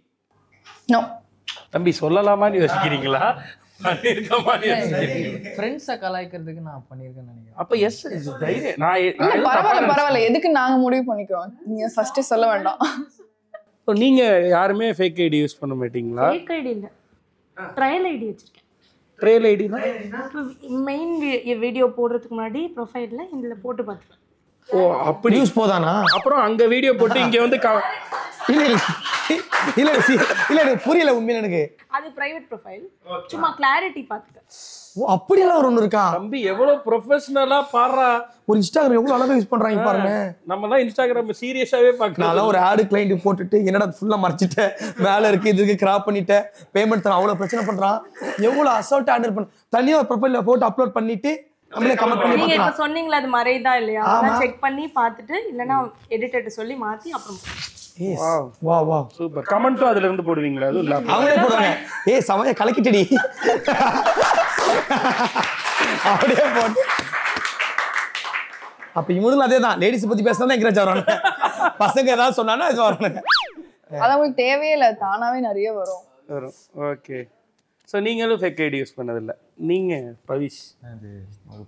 No.
தம்பி சொல்லலாமான்னு யோசிக்கிறீங்களா? பண்ணிருக்கமான்னு யோசிக்கிறீங்க?
ஃப்ரெண்ட்ஸை கலாய்க்கிறதுக்கு நான் பண்ணியிருக்கேன்னு நினைக்கிறேன்.
அப்ப எஸ், தைரியம். நான்
பரவாயில்ல, எதுக்கு நாங்க முடிவு பண்ணிக்கிறோம், நீங்க ஃபர்ஸ்ட் சொல்ல வேண்டாம்.
நீங்க யாருமே ஃபேக் ஐடி யூஸ் பண்ண மாட்டீங்களா?
ஃபேக் ஐடி இல்ல, ட்ரையல் ஐடி வச்சிருக்கேன்.
ட்ரையல் ஐடி தான்.
மெயின் வீடியோ போடுறதுக்கு முன்னாடி ப்ரொஃபைல்ல இதுல போட்டு பார்த்தேன்.
ஓ, அப்படி
யூஸ் போதானா?
அப்புறம் அங்க வீடியோ போட்டு இங்க வந்து
இல்ல இல்ல இல்ல எனக்கு புரியல உண்மையில எனக்கு.
அது பிரைவேட் ப்ரொஃபைல், சும்மா கிளாரிட்டி பார்த்துக்க.
ஓ, அப்படி எல்லாம் ஒண்ணு இருக்கா?
தம்பி எவ்வளவு ப்ரொஃபஷனலா பாறா.
ஒரு இன்ஸ்டாகிராம் எவ்வளவு அழகா யூஸ் பண்றாங்க பாருங்க.
நம்ம எல்லாம் இன்ஸ்டாகிராம் சீரியஸாவே பார்க்கலாம்.
நான் ஒரு ஆட் கிளையண்ட் போட்டுட்டு என்னடா ஃபுல்லா மறைச்சிட்டேன், மேல இருக்கு இதுக்கு கிராப் பண்ணிட்டேன், பேமெண்ட் தர அவ்வளவு பிரச்சனை பண்றான். எவ்வளவு அசால்ட் ஹேண்டில் பண்ண. தனியா ப்ரொஃபைல்ல போட்டு அப்லோட் பண்ணிட்டு நம்மளே கமெண்ட் பண்ணி
நீங்க இப்ப
பார்க்கலாம்.
சொன்னீங்களா அது மறைதா இல்லையா, அதெல்லாம் செக் பண்ணி பார்த்துட்டு இல்லனா எடிட்டர்ட்ட சொல்லி மாத்தி அப்புறம்.
வா வா
சூப்பர். கமெண்ட்டும் அதுல இருந்து போடுவீங்களா? அது இல்ல
அவங்களே போடுவாங்க. ஏய் சமய கலக்கிட்டடி அப்படியே போட்டு. அப்ப இவனும் அதே தான், லேடிஸ் பத்தி பேசினா என்கரேஜ் ஆகிறாங்க, பசங்க ஏதாவது சொன்னானா இது வரானுங்க.
அது அவங்களுக்கு தேவையே இல்லை, தானாவே நிறைய வரும்.
ஓகே. ஸோ நீங்களும் ஃபேக் ஐடி யூஸ் பண்ணதில்லை? நீங்கள் பவிஷ்?
அது ஒரு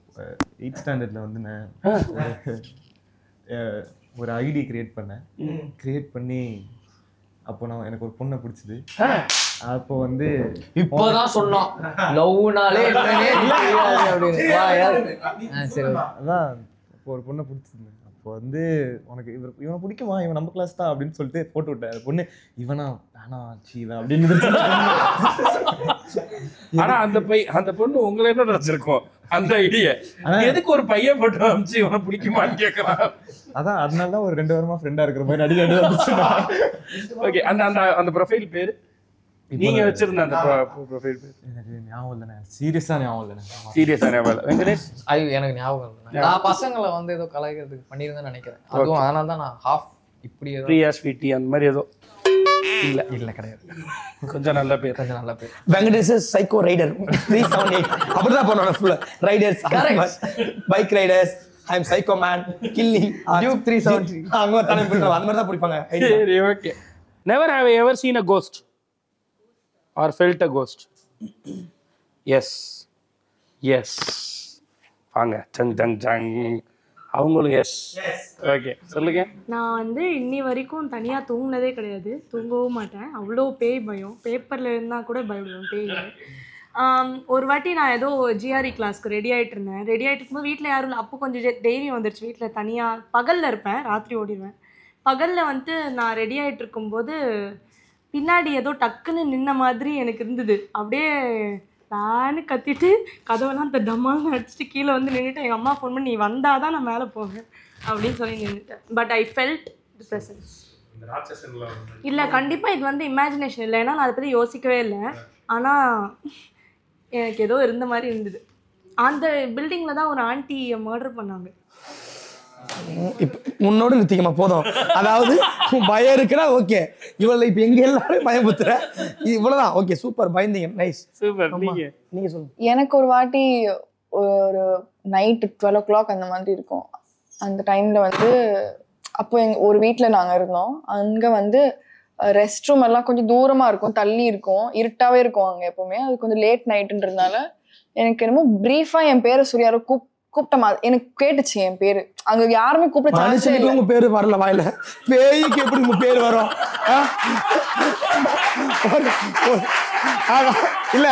8th ஸ்டாண்டர்டில் வந்து நான் ஒரு ஐடி கிரியேட் பண்ணேன். கிரியேட் பண்ணி அப்போ நான் எனக்கு ஒரு பொண்ணை பிடிச்சது. அப்போ வந்து
இப்போதான் சொன்னோம் லவ்னாலே
அதான் இப்போ ஒரு பொண்ணை பிடிச்சிருந்தேன். அப்போ வந்து உனக்கு இவனை பிடிக்குமா, இவன் நம்ம கிளாஸ் தான் அப்படின்னு சொல்லிட்டு போட்டு விட்டேன். அந்த பொண்ணு இவனா வேணா சீவன் அப்படின்னு.
ஆனா அந்த பொண்ணு உங்களை என்ன நினைச்சிருக்கோம் அந்த ஐடியா? எதுக்கு ஒரு பையன் போட்டு அமிச்சு இவனை பிடிக்குமான்னு கேட்கலாம்.
அதான் அதனால தான் ஒரு 2 வாரமா ஃப்ரெண்டா இருக்கிற மாதிரி அடிக்கடி வந்துச்சு.
ஓகே. அந்த ப்ரொஃபைல் பேர் நீங்க வச்சிருந்த அந்த ப்ரொஃபைல் பேர்
எனக்கு ஞாபகம் இல்லைண்ணே. சீரியஸா ஞாபகம் இல்லைண்ணே.
சீரியஸா ஞாபகம் இல்லை. வெங்கடேஷ்?
ஐயோ எனக்கு ஞாபகம் இல்லை. நான் பசங்களை வந்து ஏதோ கலாய்க்கிறதுக்கு பண்ணியிருந்தேன்னு நினைக்கிறேன். அதுவும் அதனால தான் நான் ஹாஃப் இப்படி ஏதோ
பிரியா ஸ்வீட்டி அந்த மாதிரி ஏதோ
இல்லை கிடையாது.
கொஞ்சம் நல்ல பேர்.
வெங்கடேஷ் சைக்கோ ரைடர் 378 அப்படிதான் பண்ணுவாங்க ஃபுல்லா. ரைடர்ஸ், பைக் ரைடர்ஸ், ஐ அம் சைக்கோ மேன், கில்லிங், டியூக் 370 அங்க தானே பிடிப்பாங்க. அந்த மாதிரி தான் பிடிப்பாங்க.
சரி, okay. Never have you ever seen a ghost or felt a ghost? Yes. வாங்க ஜங் ஜங் ஜங். அவங்களும் எஸ். ஓகே, சொல்லுங்க.
நான் வந்து இன்னி வரைக்கும் தனியாக தூங்கினதே கிடையாது, தூங்கவும் மாட்டேன். அவ்வளோ பேய் பயம். பேப்பரில் இருந்தால் கூட பயப்படுவேன் பேய். ஒரு வாட்டி நான் ஏதோ ஜிஆர்இ கிளாஸ்க்கு ரெடி ஆகிட்டு இருந்தேன். ரெடி ஆகிட்டு இருக்கும்போது வீட்டில் யாரும் இல்லை. அப்போ கொஞ்சம் தைரியம் வந்துருச்சு. வீட்டில் தனியாக பகலில் இருப்பேன், ராத்திரி ஓடிடுவேன். பகலில் வந்து நான் ரெடி ஆகிட்டு இருக்கும்போது பின்னாடி ஏதோ டக்குன்னு நின்ன மாதிரி எனக்கு இருந்தது. அப்படியே வேன்னு கத்திட்டு கதவெல்லாம் அந்த டம்மான்னு அடிச்சுட்டு கீழே வந்து நின்றுட்டு எங்கள் அம்மா ஃபோன் பண்ணி நீ வந்தால் தான் நான் மேலே போவேன் அப்படின்னு சொல்லி நின்றுட்டேன். But I felt the presence. இல்லை, கண்டிப்பாக இது வந்து இமேஜினேஷன் இல்லை, ஏன்னா நான் அதை பற்றி யோசிக்கவே இல்லை. ஆனால் எனக்கு ஏதோ இருந்த மாதிரி இருந்தது. அந்த பில்டிங்கில் தான் ஒரு ஆண்டியை மர்டர் பண்ணாங்க.
இப்ப முன்னோடு நிறுத்திக்கமா போதும். அதாவது பயம் இருக்குன்னா ஓகே, இவளை இப்ப எங்க எல்லாரும் பயமுத்துற இவ்வளவுதான். ஓகே, சூப்பர், பயந்தீங்க, நைஸ்,
சூப்பர். நீங்க சொல்லுங்க.
எனக்கு ஒரு வாட்டி ஒரு நைட்டு 12 o'clock அந்த மாதிரி இருக்கும். அந்த டைம்ல வந்து அப்போ ஒரு வீட்டில் நாங்கள் இருந்தோம். அங்கே வந்து ரெஸ்ட் ரூம் எல்லாம் கொஞ்சம் தூரமாக இருக்கும், தள்ளி இருக்கும், இருட்டாகவே இருக்கும் அங்கே எப்போவுமே. அது கொஞ்சம் லேட் நைட்டுன்றதுனால எனக்கு என்னமோ ப்ரீஃபாக என் பேரை யாரோ கூப்பிட்ட மாதிரி எனக்கு கேட்டுச்சு. என் பேரு அங்க யாருமே கூப்பிட
உங்க பேரு வரல வாயில. பேய்க்கு எப்படி உங்க பேரு வரும்? இல்ல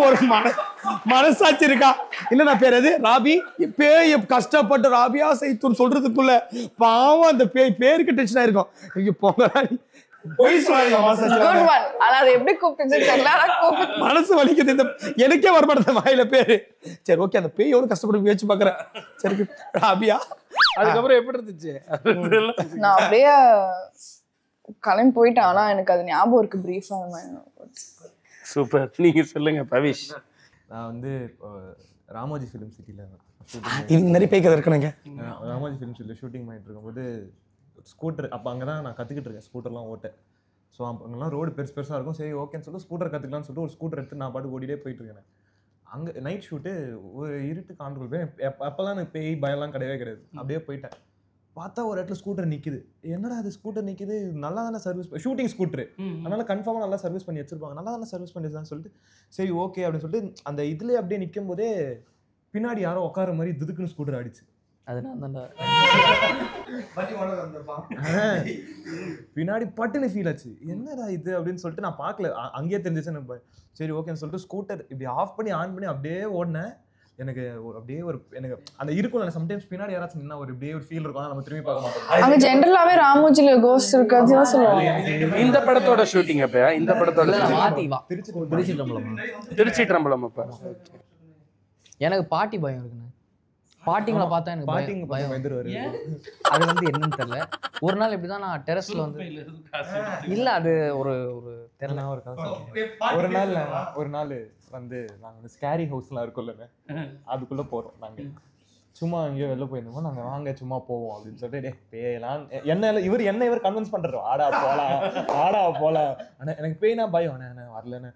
ஒரு மனசாட்சி இருக்கா? இல்ல நான் பேர் அது ராபி. பேய் கஷ்டப்பட்டு ராபியா சைத்தூர் சொல்றதுக்குள்ள பாவம் அந்த பேய் பேருக்கு டென்ஷன் ஆயிருக்கும். இங்க போங்க மனசு வலிக்குது. இந்த எனக்கே வரமாட்டேன் வாயில பேரு. சரி, ஓகே, அந்த பேய் எவ்வளவு கஷ்டப்பட்டு வச்சு பாக்குறேன். சரி, ராபியா.
அதுக்கப்புறம் எப்படி இருந்துச்சு?
நான் அப்படியே கிளம்பி போயிட்டேன். ஆனா எனக்கு அது ஞாபகம் இருக்கு பிரீஃபா.
சூப்பர். நீங்க சொல்லுங்க பவிஷ்.
நான் வந்து ராமோஜி ஃபிலிம் சிட்டில
நிறைய பேய் கதை இருக்கணுங்க.
ராமோஜி ஃபிலிம் சிட்டில ஷூட்டிங் பண்ணிட்டு இருக்கும்போது ஸ்கூட்டர், அப்போ அங்கே தான் நான் கற்றுக்கிட்டு இருக்கேன் ஸ்கூட்டர்லாம் ஓட்ட. ஸோ அங்கெல்லாம் ரோடு பெருசாக இருக்கும். சரி, ஓகேன்னு சொல்லிட்டு ஸ்கூட்டர் கற்றுக்கலான்னு சொல்லிட்டு ஒரு ஸ்கூட்டர் எடுத்து நான் பாட்டு ஓடிட்டே போயிட்டு இருக்கேன். அங்கே நைட் ஷூட்டு, ஒரு இருட்டு காண்ட்ரோல் போய் அப்போல்லாம் எனக்கு பேய் பயம்லாம் கிடையவே. அப்படியே போயிட்டேன். பார்த்தா ஒரு இடத்துல ஸ்கூட்டர் நிற்கிது. என்னடா அது ஸ்கூட்டர் நிற்கிது, நல்லா தானே சர்வீஸ், ஷூட்டிங் ஸ்கூட்டரு, அதனால கன்ஃபார்மாக நல்லா சர்வீஸ் பண்ணி வச்சிருப்பாங்க, நல்லா தானே சர்வீஸ் பண்ணிருந்தான்னு சொல்லிட்டு சரி ஓகே அப்படின்னு சொல்லிட்டு அந்த இதுலேயே அப்படியே நிற்கும் போதே பின்னாடி யாரோ உட்கார மாதிரி துதுக்குன்னு ஸ்கூட்டர் ஆடிச்சு. அது நான் தான்டா பின்னாடி பட்டுன்னு ஃபீல் ஆச்சு. என்னடா இது அப்படின்னு சொல்லிட்டு நான் பார்க்கல, அங்கேயே தெரிஞ்சிச்சு. சரி ஓகேன்னு சொல்லிட்டு ஸ்கூட்டர் இப்படி ஆஃப் பண்ணி ஆன் பண்ணி அப்படியே ஓடினேன். எனக்கு அப்படியே ஒரு எனக்கு அந்த இருக்கும் சம்டைம்ஸ் பின்னாடி யாராச்சும் நின்னா ஒரு அப்படியே ஒரு ஃபீல் இருக்கும். நம்ம திரும்பி பார்க்க மாட்டோம்.
அங்க ஜெனரலாவே ராமோஜில கோஸ்ட் இருக்குன்னு சொல்லுவாங்க.
இந்த படத்தோட ஷூட்டிங் அப்ப இந்த படத்தோட திருச்சி ட்ரம்பலம் அப்ப
எனக்கு பாட்டி பயம் இருக்குண்ணே. பாட்டிங்களை பார்த்தா எனக்கு பயம் வந்துருவாரு. அது வந்து என்னன்னு தெரியல. ஒரு நாள் இப்படிதான் நான் டெரஸ்ல வந்து இல்ல அது ஒரு ஒரு தெரியல
ஒரு நாள் வந்து நாங்க வந்து ஸ்கேரி ஹவுஸ்லாம் இருக்கும்ல, அதுக்குள்ள போறோம். நாங்க சும்மா எங்கேயோ வெளில போயிருந்தோம். நாங்க வாங்க சும்மா போவோம் அப்படின்னு சொல்லிட்டு பேயலாம் இவர் கன்வின்ஸ் பண்றோம். ஆடா போலாம். ஆனா எனக்கு பேய்னா பயம். ஆனா வரலன்னு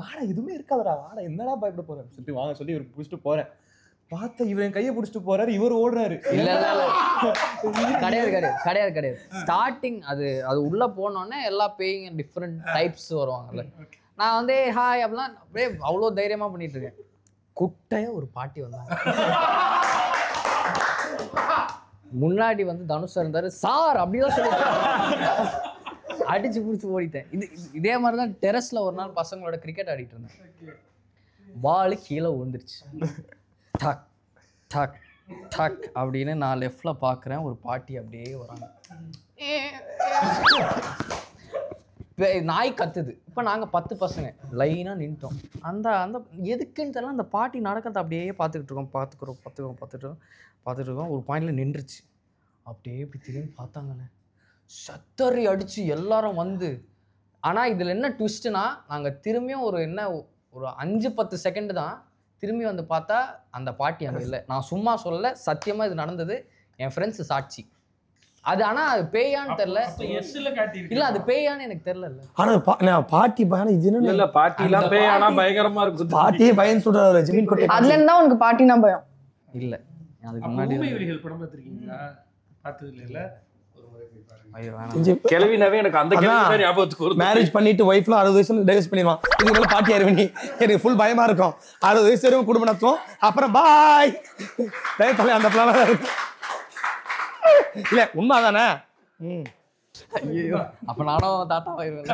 வாடா எதுவுமே இருக்காதடா, வாடா என்னடா பயப்பட போறேன் சொல்லிட்டு வாங்க சொல்லி இவருக்கு பிடிச்சிட்டு போறேன். பார்த்தா இவர் என் கையை பிடிச்சிட்டு போறாரு, இவர் ஓடுறாரு.
இல்ல கிடையாது. ஸ்டார்டிங் அது உள்ள போனோடனே எல்லா பேயிங் டிஃப்ரெண்ட் டைப்ஸ் வருவாங்கல்ல. நான் வந்து ஹாய் அப்படிலாம் அப்படியே அவ்வளோ தைரியமா பண்ணிட்டு இருக்கேன். குட்டையா ஒரு பாட்டி வந்தாங்க முன்னாடி வந்து தனுஷ் இருந்தாரு. சார் அப்படிதான் சொல்லிட்டு அடிச்சு பிடிச்சி ஓடிட்டேன். இதே மாதிரி தான் டெரஸ்ல ஒரு நாள் பசங்களோட கிரிக்கெட் ஆடிட்டு இருந்தேன். பால் கீழே விழுந்துருச்சு. டக் டக் டக் அப்படின்னு நான் லெஃப்ட்ல பார்க்குறேன், ஒரு பாட்டி அப்படியே வராங்க. நாய் கத்துது. இப்போ நாங்கள் 10 பசங்க லைனாக நின்ட்டோம். அந்த அந்த எதுக்குன்னு தெரியல, அந்த பாட்டி நடக்கிறத அப்படியே பார்த்துட்டு இருக்கோம். ஒரு பாயிண்டில் நின்றுச்சு. அப்படியே இப்படி திரும்பி பார்த்தாங்கண்ணே, சத்தறி அடித்து எல்லாரும் வந்து. ஆனால் இதில் என்ன ட்விஸ்ட்டுனா, நாங்கள் திரும்பியும் ஒரு 5-10 செகண்டு தான் திரும்பி வந்து பார்த்தா அந்த பாட்டி அங்கே இல்லை. நான் சும்மா சொல்லலை, சத்தியமாக இது நடந்தது. என் ஃப்ரெண்ட்ஸு சாட்சி. அது ஆனால் அது பேயான்னு தெரியல. இல்லை அது பேயான்னு எனக்கு தெரியல.
ஆனால் பாட்டி பயணம் இது
இல்லை, பாட்டிலாம் பேயானா பயங்கரமா இருக்கும்.
பாட்டியே பயம் சொல்ற ஜமீன் கோட்டை.
அதுல இருந்தா உனக்கு பாட்டினா பயம்
இல்லை. அதுக்கு முன்னாடி
படம் பார்த்துருக்கீங்களா? பார்த்தது இல்லை.
கிளவினாவே எனக்கு அந்த கிளவி ஞாபகத்துக்கு வரும். மேரேஜ் பண்ணிட்டு ஒய்ஃப்ல 60 வயசுல டைவர்ஸ் பண்ணிடுவான். இதுக்கு மேல பாட்டி ஆயிருவ நீ. எனக்கு ஃபுல் பயமா இருக்கும். 60 வயசு வரைக்கும் குடும்பம் நடத்துவோம், அப்புறம் பாய் அந்த பிளான் இருக்கும். இல்ல உண்மைதானே?
ஐயோ, அப்ப நானும் தாத்தா ஆயிருவேன்.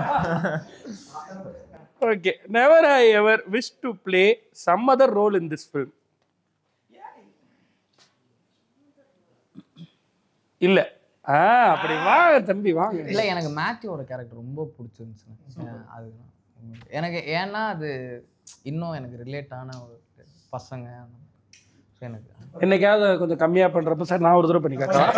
Okay, never I ever wish to play some other role in this film. இல்ல அப்படி வாங்க தம்பி வாங்க.
இல்லை, எனக்கு மேத்யூவோட கேரக்டர் ரொம்ப பிடிச்சிருந்துச்சு. அது எனக்கு ஏன்னா அது இன்னும் எனக்கு ரிலேட்டான ஒரு பசங்க. எனக்கு
என்னைக்காவது கொஞ்சம் கம்மியா பண்றப்ப சார் நான் ஒரு தடவை பண்ணி காட்டுறேன்.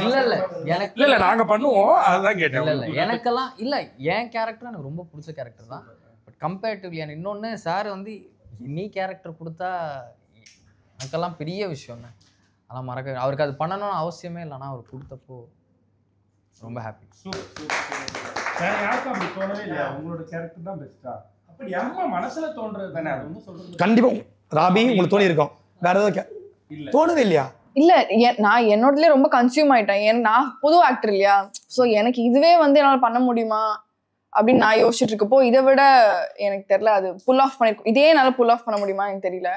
இல்ல எனக்கு
இல்ல நாங்க பண்ணுவோம், அதுதான் கேட்டேன்.
இல்ல எனக்கெல்லாம் இல்ல, என் கேரக்டர் எனக்கு ரொம்ப பிடிச்ச கேரக்டர் தான். பட் கம்பேரிட்டிவ்லி இன்னொன்னு சார் வந்து நீ கேரக்டர் கொடுத்தா எனக்கெல்லாம் பெரிய விஷயம். அதெல்லாம் மறக்க அவருக்கு அது பண்ணணும்னு அவசியமே இல்லைன்னா அவர் கொடுத்தப்போ ரொம்ப ஹாப்பி.
யாருக்கும் அப்படி தோணவே இல்லையா? உங்களோட கேரக்டர் தான் பெஸ்டா? அப்படி அம்மா மனசுல தோன்றது தானே, அது வந்து சொல்றது.
கண்டிப்பா ராபி உங்களுக்கு தோணி இருக்கும். வேற ஏதாவது தோணவே இல்லையா?
இல்ல நான் என்னோடதுல ரொம்ப கன்சியூம் ஆயிட்டேன். நான் புது ஆக்டர் இல்லையா, ஸோ எனக்கு இதுவே வந்து என்னால் பண்ண முடியுமா அப்படின்னு நான் யோசிச்சுட்டு இருக்கப்போ, இதை விட எனக்கு தெரியல அது புல் ஆஃப் பண்ணிருக்கோம். இதே என்னால் புல் ஆஃப் பண்ண முடியுமா எனக்கு தெரியல.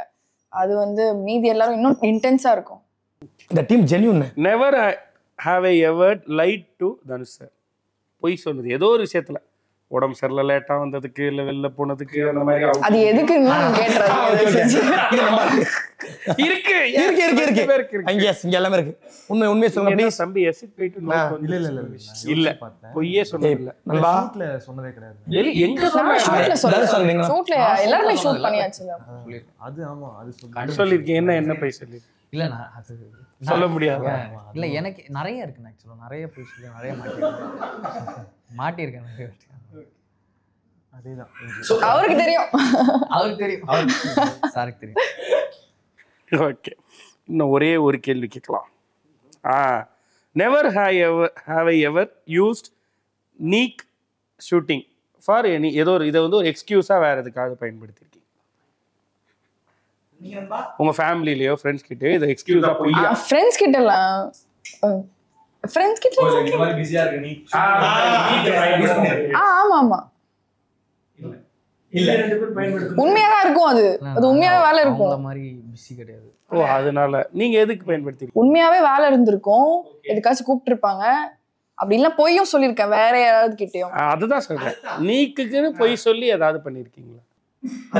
அது வந்து மீதி எல்லாரும் இன்னும் இன்டென்ஸா இருக்கும்.
இந்த team genuine.
Never have I ever light to Dhanush sir. பொய் சொல்லுது ஏதோ ஒரு விஷயத்துல, உடம்பு சரியில்லை, லேட்டா வந்ததுக்கு, இல்ல வெளில போனதுக்கு, அந்த மாதிரி. அது
எதுக்குன்னா
இருக்கு இங்க எல்லாமே இருக்கு. உண்மையை சொல்லுங்க
தம்பி. இல்ல பொய்யே சொன்னதில்ல.
சொன்னதே கிடையாது.
எங்க
ஷூட்ல எல்லாரும் ஷூட் பண்ணியாச்சு.
அது ஆமா, அது
சொல்லிருக்கேன். என்ன பொய் சொல்லி
இல்ல நான் அது
சொல்ல முடியாது.
இல்ல எனக்கு நிறைய இருக்குண்ணா. ஆக்சுவலா நிறைய பொய் சொல்லி நிறைய மாட்டியிருக்கேன் நிறைய.
அதேதான்
அவருக்கு தெரியும்.
சாருக்கு தெரியும்.
ஓகே, இன்னும் ஒரே ஒரு கேள்வி கேட்கலாம். Never have I ever used நீக் ஷூட்டிங் ஃபார் எனி ஏதோ ஒரு இதை வந்து ஒரு எக்ஸ்கியூஸா வேற எதுக்காக பயன்படுத்திருக்கீங்க? உங்க ஃபேமிலிலயோ ஃப்ரெண்ட்ஸ் கிட்டயோ இதை எக்ஸ்கியூஸா போய்
ஃப்ரெண்ட்ஸ் கிட்டலாம் ஃப்ரெண்ட்ஸ் கிட்ட
இந்த மாதிரி பிஸியா இருக்க நீ
ஆமா ஆமா
இல்ல ரெண்டு பேரும் பயன்படுத்து
உண்மையாதான் இருக்கும். அது உண்மையாவே வேலை இருக்கும்.
அந்த மாதிரி பிஸி கிடையாது.
ஓ, அதனால நீங்க எதுக்கு பயன்படுத்திருக்கீங்க?
உண்மையாவே வேலை இருந்திருக்கும், எதுக்காச்சும் கூப்பிட்டு இருப்பாங்க. அப்படி இல்ல பொய்யும் சொல்லியிருக்கேன் வேற யாராவது கிட்டயும்.
அதுதான் சொல்றேன், நீக்குன்னு பொய் சொல்லி ஏதாவது பண்ணிருக்கீங்களா?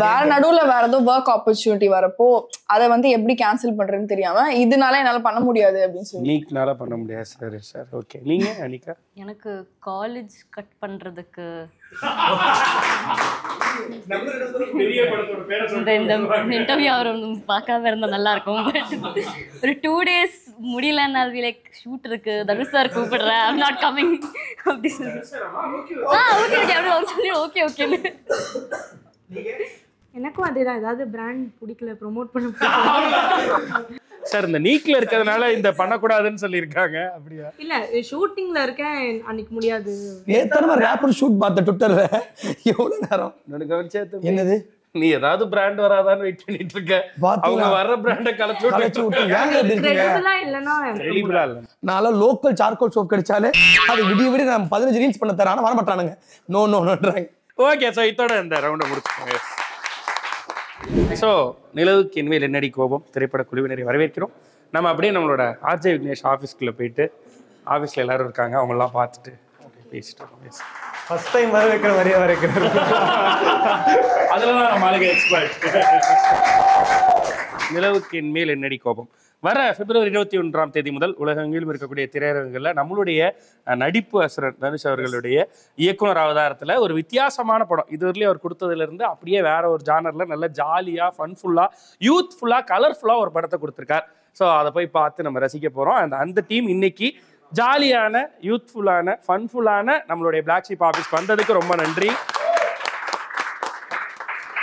வேற நடுவுல வேற ஏதோ ஒர்க் ஆப்பர்ச்சுனிட்டி வரப்போ அதை வந்து எப்படி கேன்சல் பண்றதுன்னு தெரியாம இதனால என்னால பண்ண முடியாது அப்படின்னு சொல்லி
நீக்னால பண்ண முடியாது. சரி சார், ஓகே. நீங்க அனிகா?
எனக்கு காலேஜ் கட் பண்றதுக்கு இந்த இன்டர்வியூ அவர் பார்க்காம இருந்தா நல்லா இருக்கும். ஒரு 2 days முடியலன்னா லைக் ஷூட் இருக்கு, தனுஷ் சார் கூப்பிடுறேன், ஐ அம் நாட் கமிங் அப்படி சொல்லி ஓகே ஓகேன்னு.
எனக்கும் அதேதான், ஏதாவது பிராண்ட் பிடிக்கல ப்ரோமோட் பண்ண
சார் இந்த நீக்ல இருக்கிறதுனால இந்த பண்ணக்கூடாதுன்னு சொல்லியிருக்காங்க. அப்படியா?
இல்ல ஷூட்டிங்ல இருக்கேன் அன்னைக்கு முடியாது.
ஏத்தனமா ரேப்பர் ஷூட் பார்த்த ட்விட்டர்ல எவ்வளவு நேரம்
எனக்கு கவனிச்சே
என்னது
நீ ஏதாவது பிராண்ட் வராதான்னு வெயிட் பண்ணிட்டு இருக்க. அவங்க வர்ற பிராண்ட கலச்சு
விட்டு ஏங்க இப்படி இருக்கீங்க?
கிரெடிபிளா இல்ல.
நான் லோக்கல் சார்கோல் சோப் கிடைச்சாலே அது விடிய நம்ம 15 ரீல்ஸ் பண்ண தர, ஆனா வர மாட்டானுங்க. நோன்றாங்க.
ஓகே, ஸோ இதோட இந்த ரவுண்டை முடிச்சுக்கோங்க. ஸோ நிலவுக்கு இனிமேல் என்னடி கோபம் திரைப்பட குழுவினரை வரவேற்கிறோம். நம்ம அப்படியே நம்மளோட ஆர்ஜே விக்னேஷ் ஆஃபீஸ்க்குள்ளே போயிட்டு ஆஃபீஸில் எல்லாரும் இருக்காங்க, அவங்களாம் பார்த்துட்டு பேசிட்டு
ஃபர்ஸ்ட் டைம் வர வைக்கிற மாதிரியே வர வைக்கிறாரு.
அதில் தான் நம்ம ஆளுங்க எக்ஸ்பர்ட். நிலவுக்கு இனிமேல் என்னடி கோபம் வர பிப்ரவரி 21 முதல் உலகெங்கிலும் இருக்கக்கூடிய திரையரங்குகளில் நம்மளுடைய நடிப்பு அசுரன் தனுஷ் அவர்களுடைய இயக்குனர் அவதாரத்தில் ஒரு வித்தியாசமான படம் இதுவரையிலும் அவர் கொடுத்ததுலேருந்து அப்படியே வேற ஒரு ஜானரில் நல்ல ஜாலியாக ஃபன்ஃபுல்லாக யூத்ஃபுல்லாக கலர்ஃபுல்லாக ஒரு படத்தை கொடுத்துருக்கார். ஸோ அதை போய் பார்த்து நம்ம ரசிக்க போகிறோம். அந்த டீம் இன்னைக்கு ஜாலியான யூத்ஃபுல்லான ஃபன்ஃபுல்லான நம்மளுடைய பிளாக் ஷீப் ஆஃபீஸ்க்கு வந்ததுக்கு ரொம்ப நன்றி.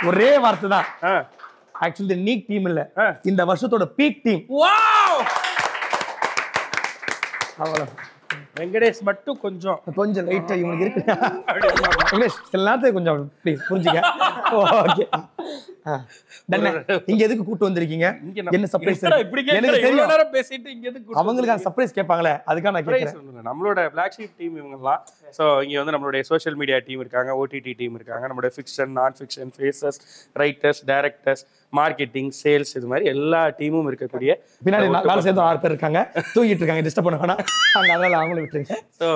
ஒரே வார்த்தை தான், ஆக்சுவலி நீக் டீம் இல்ல, இந்த வருஷத்தோட பீக் டீம்.
வாவ்! அவ்வளவு வெங்கடேஷ் மட்டும் கொஞ்சம்
லைட்டா இவனுக்கு இருக்கு. வெங்கடேஷ் சில நேரத்துக்கு கொஞ்சம் ப்ளீஸ் புரிஞ்சுக்க. ஓகே, இங்க எதுக்கு கூட்டு வந்திருக்கீங்க? என்ன சர்ப்ரைஸ்? எனக்கு தெரியும்
பேசிட்டு இங்க எதுக்கு
அவங்களுக்கு சர்ப்ரைஸ் கேட்பாங்களே, அதுக்காக நான் கேட்கிறேன்.
நம்மளோட பிளாக் ஷீப் டீம் இவங்கலாம். ஸோ இங்கே வந்து நம்மளுடைய சோஷியல் மீடியா டீம் இருக்காங்க, ஓடிடி டீம் இருக்காங்க, நம்மளுடைய fiction non fiction faces, writers, directors, marketing, sales, இது மாதிரி எல்லா டீமும் இருக்கக்கூடிய
பின்னாடி வேலை சேர்ந்து 6 பேர் இருக்காங்க, தூங்கிட்டு இருக்காங்க, டிஸ்டர்ப் பண்ண வேணாம். அதனால அவங்களும் விட்டுருங்க.
ஸோ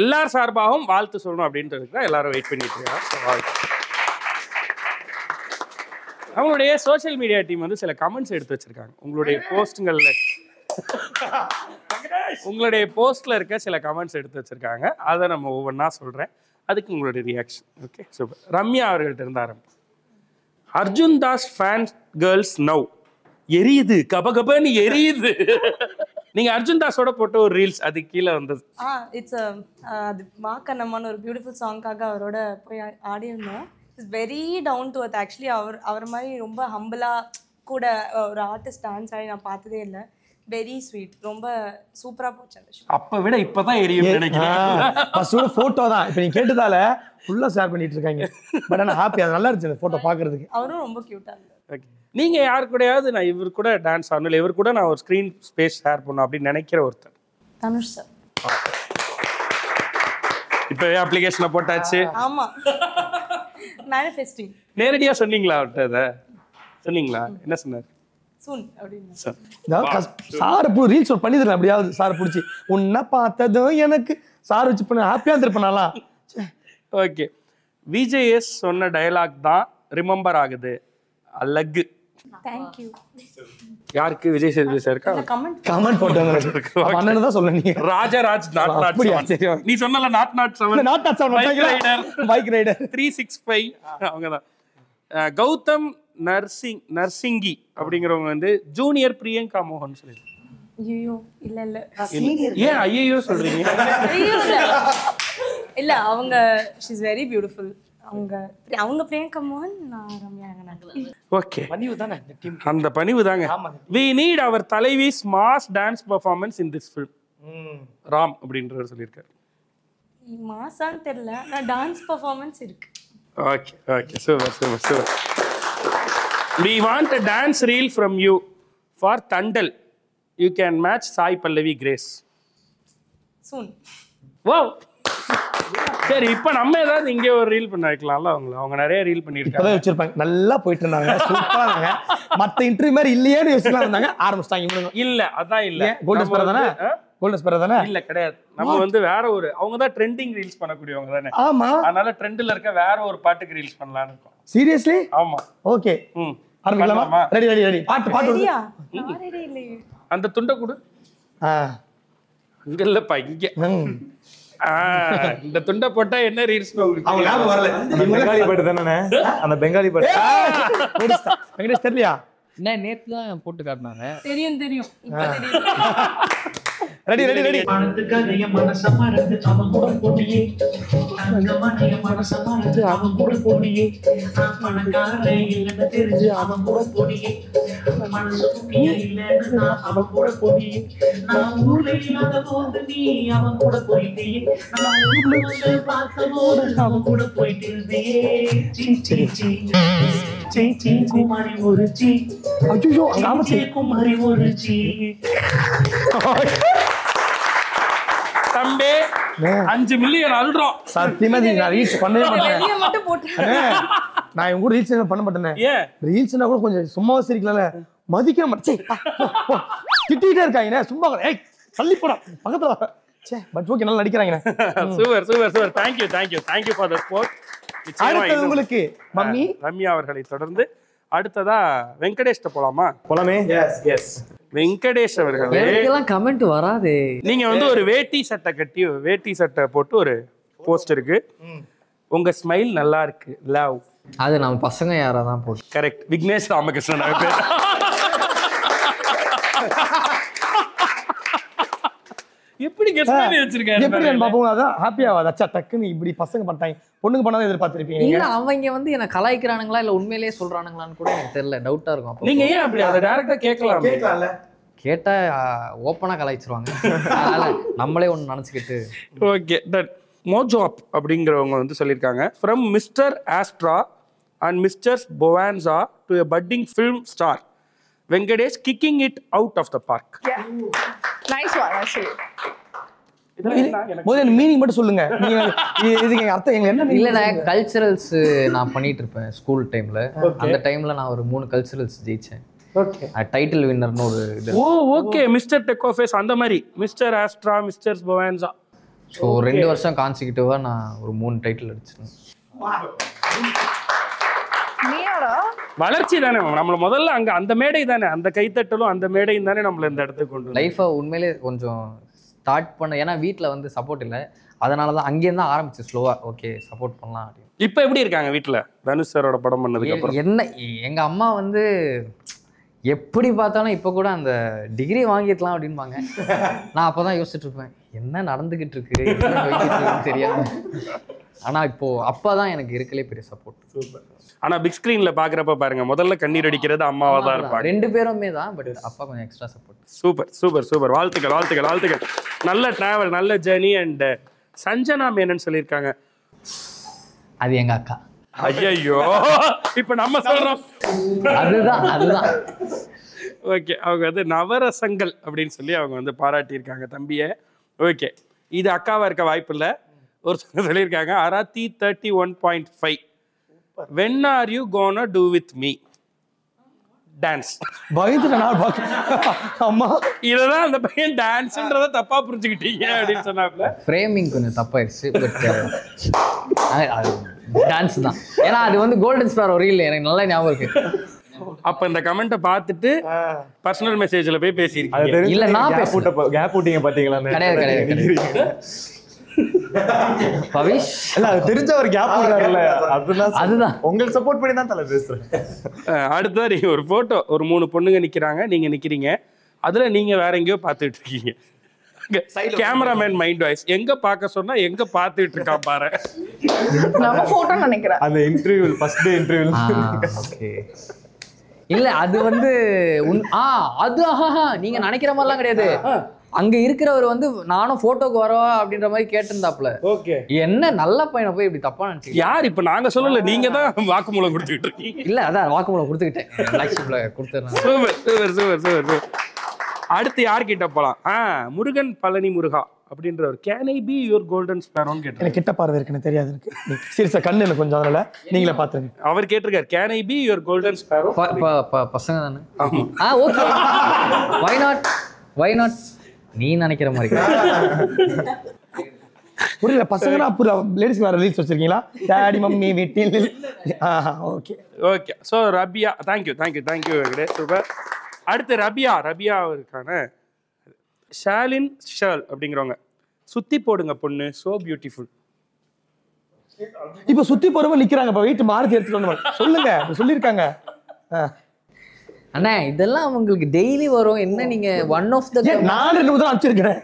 எல்லார் சார்பாகவும் வாழ்த்து சொல்லணும் அப்படின்றதுக்கு தான் எல்லாரும் வெயிட் பண்ணிட்டு இருக்காங்க. அவங்களுடைய சோஷியல் மீடியா டீம் வந்து சில கமெண்ட்ஸ் எடுத்து வச்சிருக்காங்க. உங்களுடைய போஸ்ட்ல இருக்க சில கமெண்ட்ஸ் எடுத்து வச்சிருக்காங்க. அதை நம்ம ஒவ்வொன்றா சொல்றேன், அதுக்கு உங்களுடைய ரியாக்ஷன். Okay, super. ரம்யா அவர்கள்ட்ட இருந்து ஆரம்பம். Arjun Das fan girls now எரியுது, கபகபன்னு எரியுது. நீங்க அர்ஜுன் தாஸோட போட்ட ஒரு ரீல்ஸ் அது கீழே வந்தது.
இட்ஸ் அது மாக்கண்ணம்மான்னு ஒரு பியூட்டிஃபுல் சாங்காக அவரோட போய் ஆடி இருந்தோம். It's very down to earth. Actually அவர் மாதிரி ரொம்ப ஹம்பிளாக கூட ஒரு ஆர்டிஸ்ட் டான்ஸ் ஆடி நான் பார்த்ததே இல்லை. வெரி ஸ்வீட், ரொம்ப சூப்பராக போச்சு அந்த ஷோ.
அப்போ விட இப்போதான் எரியும் நினைக்கிறேன்.
ஃபர்ஸ்ட் ஃபோட்டோ தான் இப்போ நீங்கள் கேட்டதால ஃபுல்லாக ஷேர் பண்ணிட்டு இருக்காங்க. பட் ஆனால் ஹாப்பி, அது நல்லா இருந்துச்சு அந்த ஃபோட்டோ பார்க்கறதுக்கு.
அவரும் ரொம்ப க்யூட்டாக இருந்தார்.
ஓகே, நீங்கள் யார் கூடயாவது நான் இவர் கூட டான்ஸ் ஆடணும் இல்லை இவர் கூட நான் ஒரு ஸ்க்ரீன் ஸ்பேஸ் ஷேர் பண்ணணும் அப்படின்னு நினைக்கிற ஒருத்தர்?
தனுஷ் சார்.
இப்போவே அப்ளிகேஷனை போட்டாச்சு.
ஆமாம், மேனிஃபெஸ்டிங்.
நேரடியாக சொன்னீங்களா அவர்கிட்ட? அதை சொன்னீங்களா? என்ன சொன்னார்?
சார் ரீல்ஸ் பண்ணி தரேன் அப்படியாவது சார் பிடிச்சி உன்ன பார்த்ததும் எனக்கு சார் வச்சு பண்ண ஹாப்பியா இருந்திருப்பேனாலாம்.
ஓகே, விஜேஎஸ் சொன்ன டயலாக் தான் ரிமெம்பர் ஆகுது, அழகு.
Thank you.
யாருக்கு? விஜய் சேதுபதி சார்
கமெண்ட் போட்டவங்க அண்ணன் தான் சொல்ல. நீங்க
ராஜராஜ் நாட் நாட் நீ சொன்னல not not 7
not not 7 bike rider
365 அவங்கதான். கௌதம் நர்சிங்கி அப்படிங்கிறவங்க வந்து ஜூனியர் பிரியங்கா மோகன் சொல்லி.
ஐயோ இல்ல இல்ல,
ஏன் ஐயோ சொல்றீங்க?
இல்ல, அவங்க ஷி இஸ் வெரி பியூட்டிஃபுல். அவங்க பிரியங்கா மோகன், நான் ரம்யா.
ஓகே, பணிவு தானே இந்த டீம். அந்த பணிவு தாங்க. we need our தலைவி's mass dance performance in this film. Ram அப்படின்றவர் சொல்லியிருக்காரு.
மாசான்னு தெரியல, நான் டான்ஸ் பெர்ஃபார்மன்ஸ் இருக்கு.
Okay okay, super. We want a dance reel from you for Thandal. You can match Sai Pallavi Grace.
Soon.
Wow. சரி, இப்போ நம்ம ஏதாவது இங்கே ஒரு ரீல் பண்ண வைக்கலாம்ல? அவங்க நிறைய ரீல் பண்ணியிருக்காங்க,
வச்சிருப்பாங்க, நல்லா போயிட்டு இருந்தாங்க, சூப்பரா இருந்தாங்க. மற்ற இன்டர்வியூ மாதிரி இல்லையேன்னு யோசிக்கலாம் இருந்தாங்க, ஆரம்பிச்சிட்டாங்க.
இல்ல அதான் இல்ல,
கோல்டன் ஸ்பெரர் தானே? கோல்டன் ஸ்பெரர் தானே?
இல்ல கிடையாது. நம்ம வந்து வேற ஒரு, அவங்க தான் ட்ரெண்டிங் ரீல்ஸ் பண்ணக்கூடியவங்க தானே.
ஆமா, அதனால
ட்ரெண்ட்ல இருக்க வேற ஒரு பாட்டுக்கு ரீல்ஸ் பண்ணலாம்னு இருக்கோம்.
சீரியஸ்லி?
ஆமா.
ஓகே, ஆரம்பிக்கலாமா? ரெடி. பாட்டு
ரெடியா? ரெடி இல்ல.
அந்த துண்டை கொடு. அங்க இல்லப்பா, இங்க. இந்த துண்டை போட்டா என்ன ரீல்ஸ்
வரல? பெங்காலி பாட்டு தானே? அந்த பெங்காலி பாட்டு
வெங்கடேஷ் தெரியலையா?
என்ன நேத்து தான் போட்டு காட்டினாங்க.
தெரியும்.
ரெடி
பணத்துக்காக என் மனச மறந்து அவன் கூட போனியே தங்கமான என் மனச மறந்து அவன் கூட போனியே நான் பணக்காரன் இல்லைன்னு தெரிஞ்சு அவன் கூட போனியே மனசு துணியா இல்லைன்னு நான் அவன் கூட போனியே நான் ஊர்ல இல்லாத போது நீ அவன் கூட போயிட்டியே நான் ஊர்ல வந்து பார்த்த போது அவன் கூட போயிட்டு இருந்தியே சீ குமாரி ஒரு சீ
ஐயோ
குமாரி ஒரு சீ
தம்பி 5 மில்லியன் அல்றோம்.
சத்தியமா நான் ரீல்ஸ் பண்ணவே மாட்டேன்.
வெளிய மட்டும் போட்டு
நான் இவங்க கூட ரீல்ஸ் பண்ண மாட்டேனே.
ஏன்
ரீல்ஸ்னா கூட கொஞ்சம் சும்மாவே சிரிக்கல, மதிக்க மாட்டேன். திட்டிட்டே இருக்காங்க சும்மா. ஏய் தள்ளி போடா பக்கத்துல வா. சே பட் ஓகே நல்லா நடிக்கிறாங்க.
Super super super. Thank you for the support.
அடுத்து உங்களுக்கு மம்மி
ரம்யா அவர்களை தொடர்ந்து அடுத்ததா வெங்கடேஷ்ட போலாமே.
எஸ்
வெங்கடேஷ் அவர்களே,
எனக்கெல்லாம் கமெண்ட் வராதே.
நீங்க வந்து ஒரு வேட்டி சட்டை போட்டு ஒரு போஸ்ட் இருக்கு. உங்க ஸ்மைல் நல்லா இருக்கு, லவ்.
அது நம்ம பசங்க யாரா தான் போட்டு.
கரெக்ட். விக்னேஷ் ராமகிருஷ்ணன் பேர். எப்படி கெஸ் பண்ணி வச்சிருக்காரு?
எப்படி பாப்போம் அதான் ஹாப்பியா அச்சா டக்குன்னு இப்படி பசங்க பண்ணிட்டாங்க. பொண்ணுங்க பண்ணாத எதிர்பார்த்திருப்பீங்க.
இல்ல அவங்க வந்து என்ன கலாய்க்கிறானுங்களா இல்ல உண்மையிலேயே சொல்றானுங்களான்னு கூட எனக்கு தெரியல, டவுட்டா இருக்கும்.
நீங்க ஏன் அப்படி அதை டைரக்டா கேட்கலாம்ல?
கேட்டா ஓப்பனா கலாய்ச்சிருவாங்க. அதனால நம்மளே ஒன்று நினச்சிக்கிட்டு.
ஓகே தட் மோஜாப் அப்படிங்கிறவங்க வந்து சொல்லியிருக்காங்க, from mister Astra and mister Bonanza to a budding film star Venkatesh kicking it out of the park.
Nice one actually.
முதல்ல மீனிங் மட்டும் சொல்லுங்க. நீங்க இதுக்கு அர்த்தம் எங்க என்ன?
இல்ல நான் கல்ச்சரல்ஸ் நான் பண்ணிட்டு இருப்பேன் ஸ்கூல் டைம்ல. அந்த டைம்ல நான் ஒரு 3 கல்ச்சரல்ஸ் ஜெயிச்சேன்.
ஓகே.
டைட்டில் வின்னர்னு ஒரு இது.
ஓகே. மிஸ்டர் டெக்கோஃபேஸ் அந்த மாதிரி மிஸ்டர் ஆஸ்ட்ரா மிஸ்டர் பொவான்சா.
ஸோ 2 வருஷம் கான்சிக்யூட்டிவா நான் ஒரு 3 டைட்டில் அடிச்சேன்.
வளர்ச்சி தானே நம்மள முதல்ல அங்க அந்த மேடை தானே, அந்த கைத்தட்டலும் அந்த மேடையும் தானே நம்மள இந்த இடத்துக்கு கொண்டு வந்து
லைஃபை உண்மையிலே கொஞ்சம் ஸ்டார்ட் பண்ண. ஏன்னா வீட்டில் வந்து சப்போர்ட் இல்லை, அதனால தான் அங்கேருந்து தான் ஆரம்பிச்சு ஸ்லோவா. ஓகே சப்போர்ட் பண்ணலாம் அப்படின்னு.
இப்போ எப்படி இருக்காங்க வீட்டில் தனுஷ் சாரோட படம் பண்ணதுக்கு அப்புறம்?
என்ன எங்க அம்மா வந்து எப்படி பார்த்தாலும் இப்போ கூட அந்த டிகிரி வாங்கிடலாம் அப்படின்பாங்க. நான் அப்போ தான் யோசிச்சுட்டு இருப்பேன், என்ன நடந்துக்கிட்டு இருக்கு தெரியாது. ஆனால் இப்போ அப்பா தான் எனக்கு இருக்கலே பெரிய சப்போர்ட்.
சூப்பர். ஆனால் பிக் ஸ்க்ரீனில் பார்க்குறப்ப பாருங்க, முதல்ல கண்ணீர் அடிக்கிறது அம்மாவாக தான் இருப்பாங்க.
2 பேருமே தான், பட் அப்பா கொஞ்சம் extra support.
Super super super. வாழ்த்துக்கள். நல்ல டிராவல், நல்ல ஜேர்னி. அண்ட் சஞ்சனா மேனன் சொல்லியிருக்காங்க,
அது எங்க அக்கா.
ஐயோ இப்போ நம்ம சொல்றோம்
அதுதான்.
ஓகே. அவங்க வந்து நவரசங்கள் அப்படின்னு சொல்லி அவங்க வந்து பாராட்டியிருக்காங்க தம்பியை. ஓகே, இது அக்காவா இருக்க வாய்ப்பு இல்லை. ஒரு சொல்லியிருக்காங்க அராத்தி 31.5 when are you gonna do with me dance.
அம்மா
இததான் அந்த பையன் டான்ஸ்ன்றத தப்பா புரிஞ்சுக்கிட்டீங்க அப்படின்னு சொன்னாப்ல.
ஃப்ரேமிங் கொஞ்சம் தப்பாயிருச்சு, பட் டான்ஸ் தான். ஏன்னா அது வந்து கோல்டன் ஸ்டார் ஒரு ரீல் எனக்கு நல்லா ஞாபகம் இருக்கு.
அப்ப இந்த கமெண்ட்டை பார்த்துட்டு பர்சனல் மெசேஜ்ல போய் பேசியிருக்கீங்க.
இல்ல நான்
கேப் விட்டீங்க பாத்தீங்களா?
கிடையாது. பவிஷ்
இல்ல அது தெரிஞ்ச ஒரு கேப் விடுறாருல,
அதுதான்
உங்களுக்கு சப்போர்ட் பண்ணி தான் தல பேசுறேன்.
அடுத்ததான் நீங்க ஒரு போட்டோ, ஒரு 3 பொண்ணுங்க நிக்கிறாங்க, நீங்க நிக்கிறீங்க, அதுல நீங்க வேற எங்கேயோ பார்த்துட்டு இருக்கீங்க. கேமராமேன் மைண்ட் வாய்ஸ் எங்க பார்க்க சொன்னா எங்க பார்த்துட்டு இருக்கா பாரு.
நம்ம போட்டோ நினைக்கிறேன்
அந்த interview first day interview.
Okay. இல்ல அது வந்து அது நீங்க நினைக்கிற மாதிரிலாம் கிடையாது. அங்க இருக்கிறவர் வந்து நானும் போட்டோக்கு வரவா அப்படின்ற மாதிரி கேட்டிருந்தாப்ல.
ஓகே.
என்ன நல்ல பையனை போய் இப்படி தப்பா நினைச்சு.
யார் இப்ப நாங்க சொல்லல, நீங்க தான் வாக்குமூலம் கொடுத்துட்டு இருக்கீங்க.
இல்ல அதான் வாக்குமூலம் கொடுத்துக்கிட்டேன், ரிலாக்ஸ்ல கொடுத்துறேன்.
Super super super super. அடுத்து யார் கிட்ட போலாம்? முருகன் பழனி முருகா அப்படின்றவர், can I be your golden ஸ்பேரோன்னு கேட்டார்.
எனக்கு கிட்ட பார்வை இருக்குன்னு தெரியாது எனக்கு. சீரியஸா கண்ணு எனக்கு கொஞ்சம், அதனால நீங்களே பாத்துருங்க.
அவர் கேட்டிருக்காரு, can I be your golden Sparrow.
பசங்க தானே? ஓகே. வை நாட் நீ நினைக்கிற மாதிரி
புரியல. பசங்கன்னா அப்புறம் லேடிஸ்க்கு வேற ரீல்ஸ் வச்சிருக்கீங்களா? டாடி மம்மி வீட்டில். Okay
okay. So Rabia, thank you Venkatesh, super. அடுத்து ரபியா இருக்கான ஷாலின் ஷால் அப்படிங்கிறவங்க, சுத்தி போடுங்க பொண்ணு, சோ பியூட்டிஃபுல்.
இப்ப சுத்தி போறவங்க நிக்கிறாங்க, இப்ப வெயிட் மார்க் எடுத்துட்டு சொல்லுங்க சொல்லிருக்காங்க.
அண்ணா இதெல்லாம் உங்களுக்கு டெய்லி வரும் என்ன நீங்க ஒன் ஆஃப் த
நான் 2 தான் அனுப்பிச்சிருக்கிறேன்.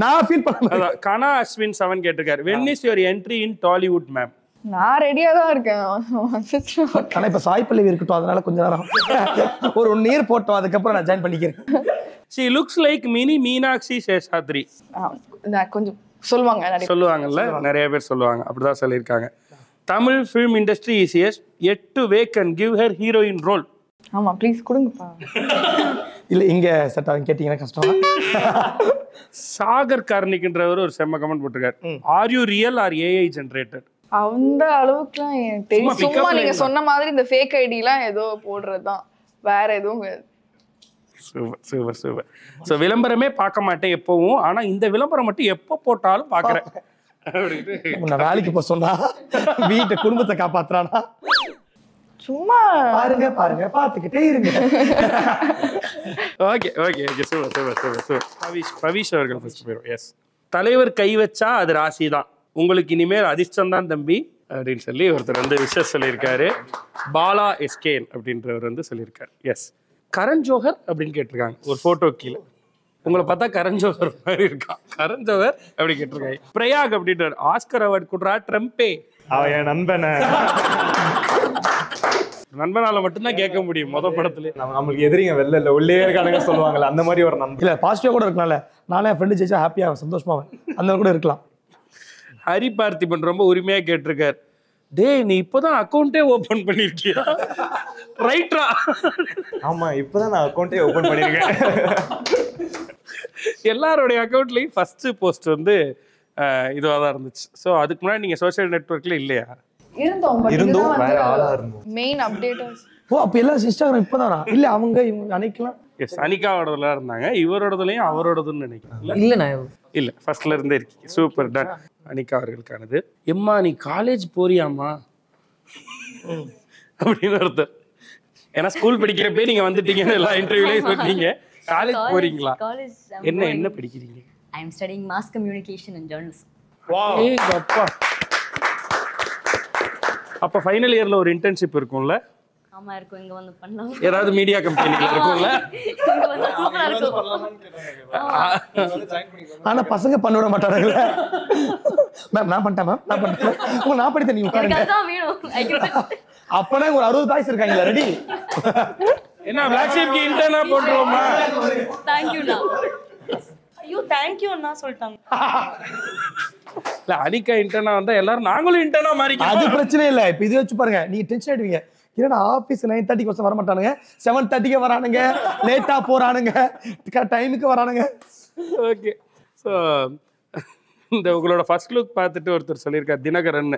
நான் ஃபீல் பண்ண
கனா அஸ்வின் 7 கேட்டிருக்காரு. when is your entry in Tollywood ma'am?
நான் ரெடியா தான் இருக்கேன்.
ஆனா இப்ப சாய் பல்லவி இருக்கட்டும், அதனால கொஞ்ச நேரம் ஒரு நீர் போட்டோம், அதுக்கப்புறம் நான் ஜாயின் பண்ணிக்கிறேன்.
she looks like mini Meenakshi Seshadri.
நான் கொஞ்சம்
சொல்லுவாங்கல்ல, நிறைய பேர் சொல்லுவாங்க, அப்படிதான் சொல்லியிருக்காங்க. Tamil film industry is yet to wake and give her heroine role.
ஆமா ப்ளீஸ் கொடுங்கப்பா.
இல்ல இங்க செட் ஆகும் கேட்டீங்கன்னா கஷ்டம்.
சாகர் கார்னிக்ன்றவர் ஒரு செம்ம கமெண்ட் போட்டிருக்காரு. Are you real or AI generated?
அந்த அளவுக்குலாம் எனக்கு தெரியும். சும்மா நீங்க சொன்ன மாதிரி இந்த ஃபேக் ஐடிலாம் ஏதோ போடுறதுதான், வேற எதுவும் கிடையாது.
Super super super. ஸோ விளம்பரமே பார்க்க மாட்டேன் எப்பவும், ஆனா இந்த விளம்பரம் மட்டும் எப்போ போட்டாலும் பார்க்குறேன்.
நான் வேலைக்கு போக சொன்னா வீட்டை குடும்பத்தை காப்பாத்துறானா?
சும்மா
பாருங்க பாருங்க பார்த்துக்கிட்டே இருங்க.
Okay okay okay super super super super. Pavish அவர்கள் ஃபர்ஸ்ட் போயிடும். எஸ், தலைவர் கை வச்சா அது ராசி தான், உங்களுக்கு இனிமேல் அதிர்ஷ்டம் தான் தம்பி அப்படின்னு சொல்லி ஒருத்தர் வந்து விஷஸ் சொல்லியிருக்காரு. பாலா எஸ்கேன் அப்படின்றவர் வந்து சொல்லியிருக்காரு. எஸ், கரண் ஜோஹர் அப்படின்னு கேட்டிருக்காங்க ஒரு போட்டோ கீழே. உங்களை பார்த்தா கரண் ஜோஹர் மாதிரி இருக்கான். கரண் ஜோஹர் அப்படி கேட்டிருக்காங்க. பிரயாக் அப்படின்றார். ஆஸ்கர் அவார்ட் கொடுறா ட்ரம்பே.
அவன் என் நண்பனை
நண்பனால மட்டும்தான் கேட்க முடியும் முத படத்துல.
நம்மளுக்கு எதிரிங்க வெளில இல்லை உள்ளே இருக்கானுங்க சொல்லுவாங்கல்ல, அந்த மாதிரி ஒரு நண்பன்.
இல்ல பாசிட்டிவா கூட இருக்கலாம்ல, நானே என் ஃப்ரெண்டு ஜெயிச்சா ஹாப்பியா சந்தோஷமா அந்த கூட இருக்கலாம்.
ஹரி பார்த்திபன் ரொம்ப உரிமையா கேட்டிருக்காரு. டேய் நீ இப்பதான் அக்கௌண்டே ஓபன் பண்ணிருக்கியா? ரைட்ரா?
ஆமா இப்பதான் நான் அக்கௌண்டே ஓபன் பண்ணிருக்கேன்.
எல்லாரோடைய அக்கௌண்ட்லயும் ஃபர்ஸ்ட் போஸ்ட் வந்து இதுவாக தான் இருந்துச்சு. ஸோ அதுக்கு முன்னாடி நீங்க சோஷியல் நெட்வொர்க்ல இல்லையா?
இருந்தோம், வேற ஆளா இருந்தோம்.
மெயின் அப்டேட்டர்ஸ்.
ஓ அப்ப எல்லாம் இன்ஸ்டாகிராம் இப்பதானா? இல்ல அவங்க இவங்க அன்னைக்கெல்லாம்
எஸ் அனிகாவோடதுல இருந்தாங்க, இவரோடதுலயும் அவரோடதுன்னு நினைக்கிறேன்.
இல்லண்ணா
இல்ல ஃபர்ஸ்ட்ல இருந்தே இருக்கீங்க. Super done. அனிகா அவர்களுக்கானது. எம்மா நீ காலேஜ் போறியாமா அப்படின்னு ஒருத்தர். ஏன்னா ஸ்கூல் படிக்கிறப்பே நீங்க வந்துட்டீங்கன்னு எல்லா இன்டர்வியூலையும் சொன்னீங்க. காலேஜ் போறீங்களா? என்ன என்ன படிக்கிறீங்க?
I am studying mass communication and journalism.
Wow. அப்பா. அப்ப ஃபைனல் இயர்ல ஒரு இன்டர்ன்ஷிப் இருக்கும்ல?
ஆமா இருக்கும். இங்க வந்து பண்ணலாம்.
ஏதாவது மீடியா கம்பெனில இருக்கும்ல?
இங்க வந்து சூப்பரா இருக்கும்.
ஆனா பசங்க பண்ண விட மாட்டானுங்களே. மேம் நான் பண்ணிட்டேன் மேம், நான் பண்ணிட்டேன். நான் படித்தேன், நீ உட்காருங்க.
அதான் வேணும்.
அப்பனா ஒரு 60 பாய்ஸ் இருக்காங்களா ரெடி?
என்ன பிளாக் ஷீப்க்கு இன்டர்னா போட்டுருவோமா?
Thank you na.
ஐயோ தேங்க் யூ அண்ணா சொல்லிட்டாங்க.
இல்ல அனிகா இன்டர்னா வந்தா எல்லாரும் நாங்களும் இன்டர்னா மாறிக்கலாம்.
அது பிரச்சனை இல்ல. இப்ப இது வச்சு பாருங்க, நீங்க டென்ஷன் ஆயிடுவீங்க. என்னடா ஆபீஸ் 9:30 வர மாட்டானுங்க, 7:30 வரானுங்க, லேட்டா போறானுங்க, டைமுக்கு வரானுங்க.
ஓகே. ஸோ இந்த உங்களோட ஃபர்ஸ்ட் லுக் பார்த்துட்டு ஒருத்தர் சொல்லியிருக்கார் Dinakaran,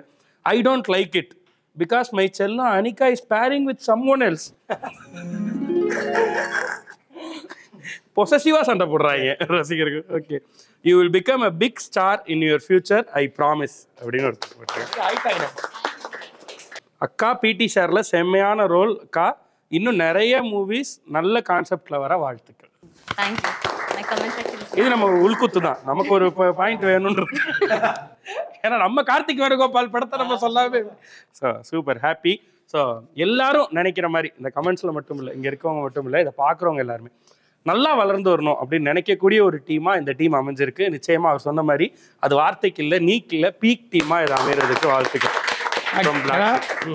I don't like it because my chellam Anika is pairing with someone else. பொசசிவா சண்டை போடுறாங்க ரசிகர்கள். Okay, you will become a big star in your future I promise அப்படின்னு ஒருத்தர் போட்டிருக்காங்க. அக்கா பிடி சார்ல செம்மையான ரோல் அக்கா, இன்னும் நிறைய மூவிஸ் நல்ல கான்செப்ட்ல வர வாழ்த்துக்கள்.
Thank you. My comment section.
இது நம்ம உள்குத்து தான், நமக்கு ஒரு பாயிண்ட் வேணும்ன்றது. ஏன்னா நம்ம கார்த்திக் வேணுகோபால் படத்தை நம்ம சொல்லாமே. So super happy. ஸோ எல்லாரும் நினைக்கிற மாதிரி இந்த கமெண்ட்ஸில் மட்டும் இல்லை, இங்கே இருக்கவங்க மட்டும் இல்லை, இதை பார்க்குறவங்க எல்லாருமே நல்லா வளர்ந்து வரணும் அப்படின்னு நினைக்கக்கூடிய ஒரு டீமாக இந்த டீம் அமைஞ்சிருக்கு. நிச்சயமாக அவர் சொன்ன மாதிரி அது வார்த்தைக்கு இல்லை, நீக்கு இல்லை, பீக் டீமாக இது அமைகிறதுக்கு வாழ்த்துக்கள்.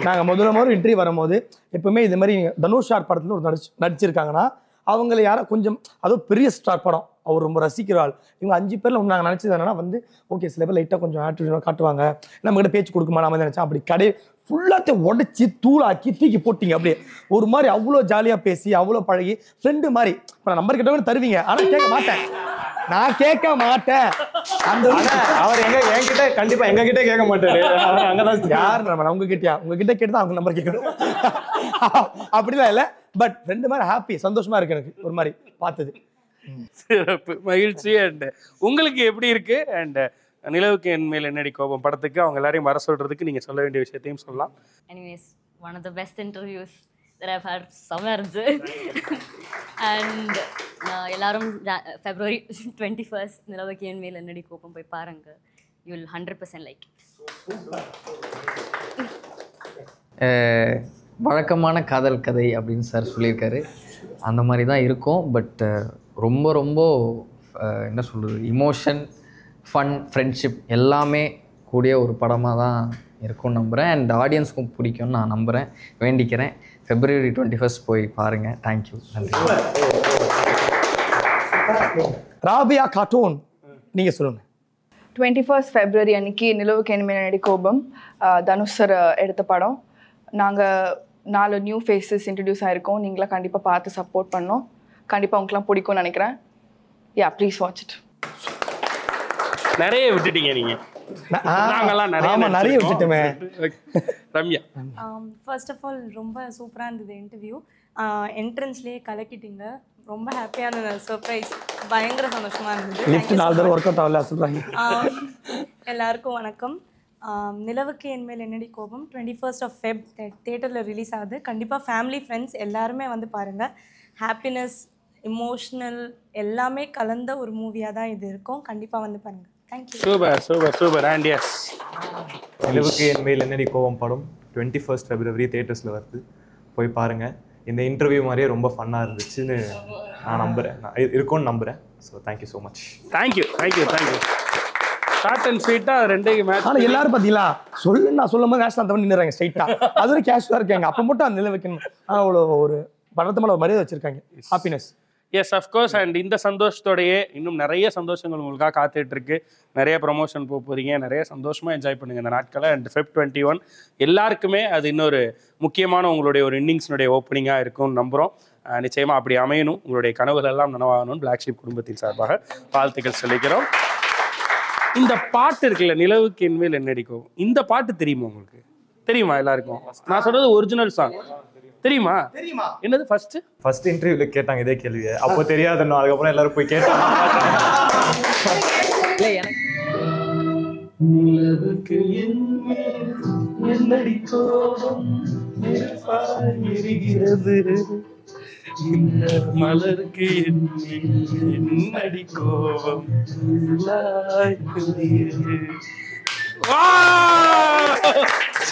நாங்க முதல்ல இன்டர்வியூ வரும்போது எப்பவுமே இது மாதிரி தனுஷ் சார் படத்துல ஒரு நடிச்சிருக்காங்கன்னா அவங்களை யாரோ கொஞ்சம் அதுவும் பெரிய ஸ்டார் படம், அவர் ரொம்ப ரசிக்கிற ஆள். இவங்க 5 பேர்ல நாங்கள் நினைச்சது என்னன்னா வந்து ஓகே சில பேர் லைட்டாக கொஞ்சம் ஆட்டிடியூட் காட்டுவாங்க, நம்ம கிட்ட பேச்சு கொடுக்குமா நாம நினைச்சோம். அப்படி கடை ஃபுல்லாத்தையும் உடச்சி தூளாக்கி தூக்கி போட்டிங்க. அப்படியே ஒரு மாதிரி அவ்வளோ ஜாலியாக பேசி அவ்வளோ பழகி ஃப்ரெண்டு மாதிரி. இப்போ நான் நம்பர் கிட்ட தருவீங்க, ஆனால் கேட்க மாட்டேன், நான் கேட்க மாட்டேன். அந்த
அவர் என்கிட்ட கண்டிப்பா எங்க கிட்ட கேட்க மாட்டாரு. அங்கதான்
யார் நம்ம உங்ககிட்டயா, உங்ககிட்ட கேட்டு தான் அவங்க நம்பர் கேட்கணும். அப்படிலாம் இல்லை, பட் ஃப்ரெண்டு மாதிரி ஹாப்பி, சந்தோஷமா இருக்கு எனக்கு ஒரு மாதிரி பார்த்தது.
சிறப்பு, மகிழ்ச்சி. அண்ட் உங்களுக்கு எப்படி இருக்கு? அண்ட் நிலவுக்கு என் மேல் என்னடி கோபம் படத்துக்கு அவங்க எல்லாரையும் வர சொல்றதுக்கு நீங்க சொல்ல வேண்டிய விஷயத்தையும் சொல்லலாம்.
Anyways, one of the best interviews that I've had somewhere. And எல்லாரும் February 21st நிலவுக்கு என் மேல் என்னடி கோபம் போய் பாருங்க. You will 100% like it.
வழக்கமான காதல் கதை அப்படின்னு சார் சொல்லியிருக்காரு. அந்த மாதிரி தான் இருக்கும். பட் ரொம்ப ரொம்ப என்ன சொல்கிறது, இமோஷன், ஃபன், ஃப்ரெண்ட்ஷிப் எல்லாமே கூடிய ஒரு படமாக தான் இருக்கும்னு நம்புகிறேன். அண்ட் ஆடியன்ஸ்க்கும் பிடிக்கும்னு நான் நம்புகிறேன், வேண்டிக்கிறேன். February 21 போய் பாருங்கள். தேங்க்யூ, நன்றி.
ராபியா கார்ட்டூன் நீங்கள் சொல்லுங்கள்.
21 February அன்னைக்கு நிலவுக்கு என்மேல் என்னடி கோபம் தனுஷ் சார் எடுத்த படம். நாங்கள் 4 நியூ ஃபேஸஸ் இன்ட்ரடியூஸ் ஆகிருக்கோம். நீங்களாம் கண்டிப்பாக பார்த்து சப்போர்ட் பண்ணோம். கண்டிப்பாக உங்களுக்குலாம் பிடிக்கும்னு நினைக்கிறேன். யா, ப்ளீஸ் வாட்ச் இட்.
நிறைய விட்டுட்டீங்க நீங்கள். நாங்கெல்லாம் நிறைய விட்டுட்டுமே. ரம்யா,
ஃபர்ஸ்ட் ஆஃப் ஆல் ரொம்ப சூப்பராக இருந்தது இன்டர்வியூ. என்ட்ரன்ஸ்லேயே கலக்கிட்டீங்க. ரொம்ப ஹாப்பியான சர்ப்ரைஸ், பயங்கர சந்தோஷமாக இருந்தது.
லிஃப்ட் 4 தடவை ஒர்க் அவுட் ஆகல சொல்கிறாங்க.
எல்லாருக்கும் வணக்கம். நிலவுக்கு என்மேல் என்னடி கோபம் 21 Feb தியேட்டரில் ரிலீஸ் ஆகுது. கண்டிப்பாக ஃபேமிலி, ஃப்ரெண்ட்ஸ் எல்லாருமே வந்து பாருங்கள். ஹாப்பினஸ், இமோஷ்னல் எல்லாமே கலந்த ஒரு மூவியாக தான் இது இருக்கும். கண்டிப்பாக வந்து பாருங்கள். Thank you.
Super super super. And yes,
நிலவுக்கு என்மேல் என்னடி கோபம் படம் 21 February தியேட்டர்ஸில் வருது, போய் பாருங்கள். இந்த இன்டர்வியூ மாதிரியே ரொம்ப ஃபன்னாக இருந்துச்சுன்னு நான் நம்புகிறேன், இருக்கும்னு நம்புகிறேன். So thank you so much.
Thank you thank you thank you. Short and ஸ்வீட்டாக 2 மேட்ச்.
ஆனால் எல்லாரும் பார்த்தீங்களா நான் சொல்லும் போது நேஷனல் தவிர நின்றுறாங்க ஸ்ட்ரைட்டாக. அது ஒரு கேஷுவலாக இருக்காங்க. அப்போ மட்டும் அந்த நிலவுக்கு அவ்வளோ ஒரு படத்து மேலே ஒரு மரியாதை வச்சுருக்காங்க. ஹாப்பினஸ்.
S, of course. அண்ட் இந்த சந்தோஷத்தோடையே இன்னும் நிறைய சந்தோஷங்கள் உங்களுக்காக காத்துட்டு இருக்கு. நிறைய ப்ரொமோஷன் போகிறீங்க. நிறைய சந்தோஷமாக என்ஜாய் பண்ணுங்கள் இந்த நாட்களை. அண்ட் Feb 21 எல்லாருக்குமே அது இன்னொரு முக்கியமான உங்களுடைய ஒரு இன்னிங்ஸ்னுடைய ஓப்பனிங்காக இருக்கும்னு நம்புகிறோம். நிச்சயமாக அப்படி அமையணும். உங்களுடைய கனவுகள் எல்லாம் நனவாகணும். பிளாக் ஷீப் குடும்பத்தின் சார்பாக வாழ்த்துக்கள் சொல்லிக்கிறோம். இந்த பாட்டு இருக்குல்ல, நிலவுக்கு என்மேல் என்னடி கோபம், இந்த பாட்டு தெரியுமா உங்களுக்கு? தெரியுமா எல்லாருக்கும்? நான் சொல்றது ஒரிஜினல் சாங். தெரியுமா? என்னது ஃபர்ஸ்ட் இன்டர்வியூல கேட்டாங்க இதே கேள்வியை. அப்போ தெரியாதுன்னு அதுக்கப்புறம் எல்லாரும் போய் கேட்டாங்க. நிலவுக்கு என்னடி கோபம் எரிகிறது, இந்த மலருக்கு என்னடி கோபம்.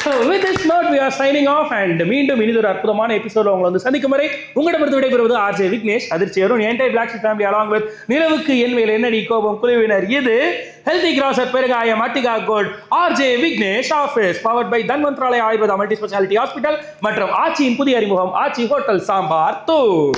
So with this note we are signing off and மீண்டும் இனிதொரு அற்புதமான எபிசோட் உங்களை வந்து சந்திக்கும் வரை உங்களிடமிருந்து விடைபெறுவது RJ விக்னேஷ், அதிர்ச்சி Arun, entire black sheep family along with நிலவுக்கு என்மேல் என்னடி கோபம் குழுவினர். இது ஹெல்தி கிராசர் பெருங்காயம் Attica Gold RJ Vignesh office powered by Dhanvantralaya Ayurveda multi speciality hospital மற்றும் ஆச்சியின் புதிய அறிமுகம் ஆச்சி ஹோட்டல் சாம்பார் தூள்.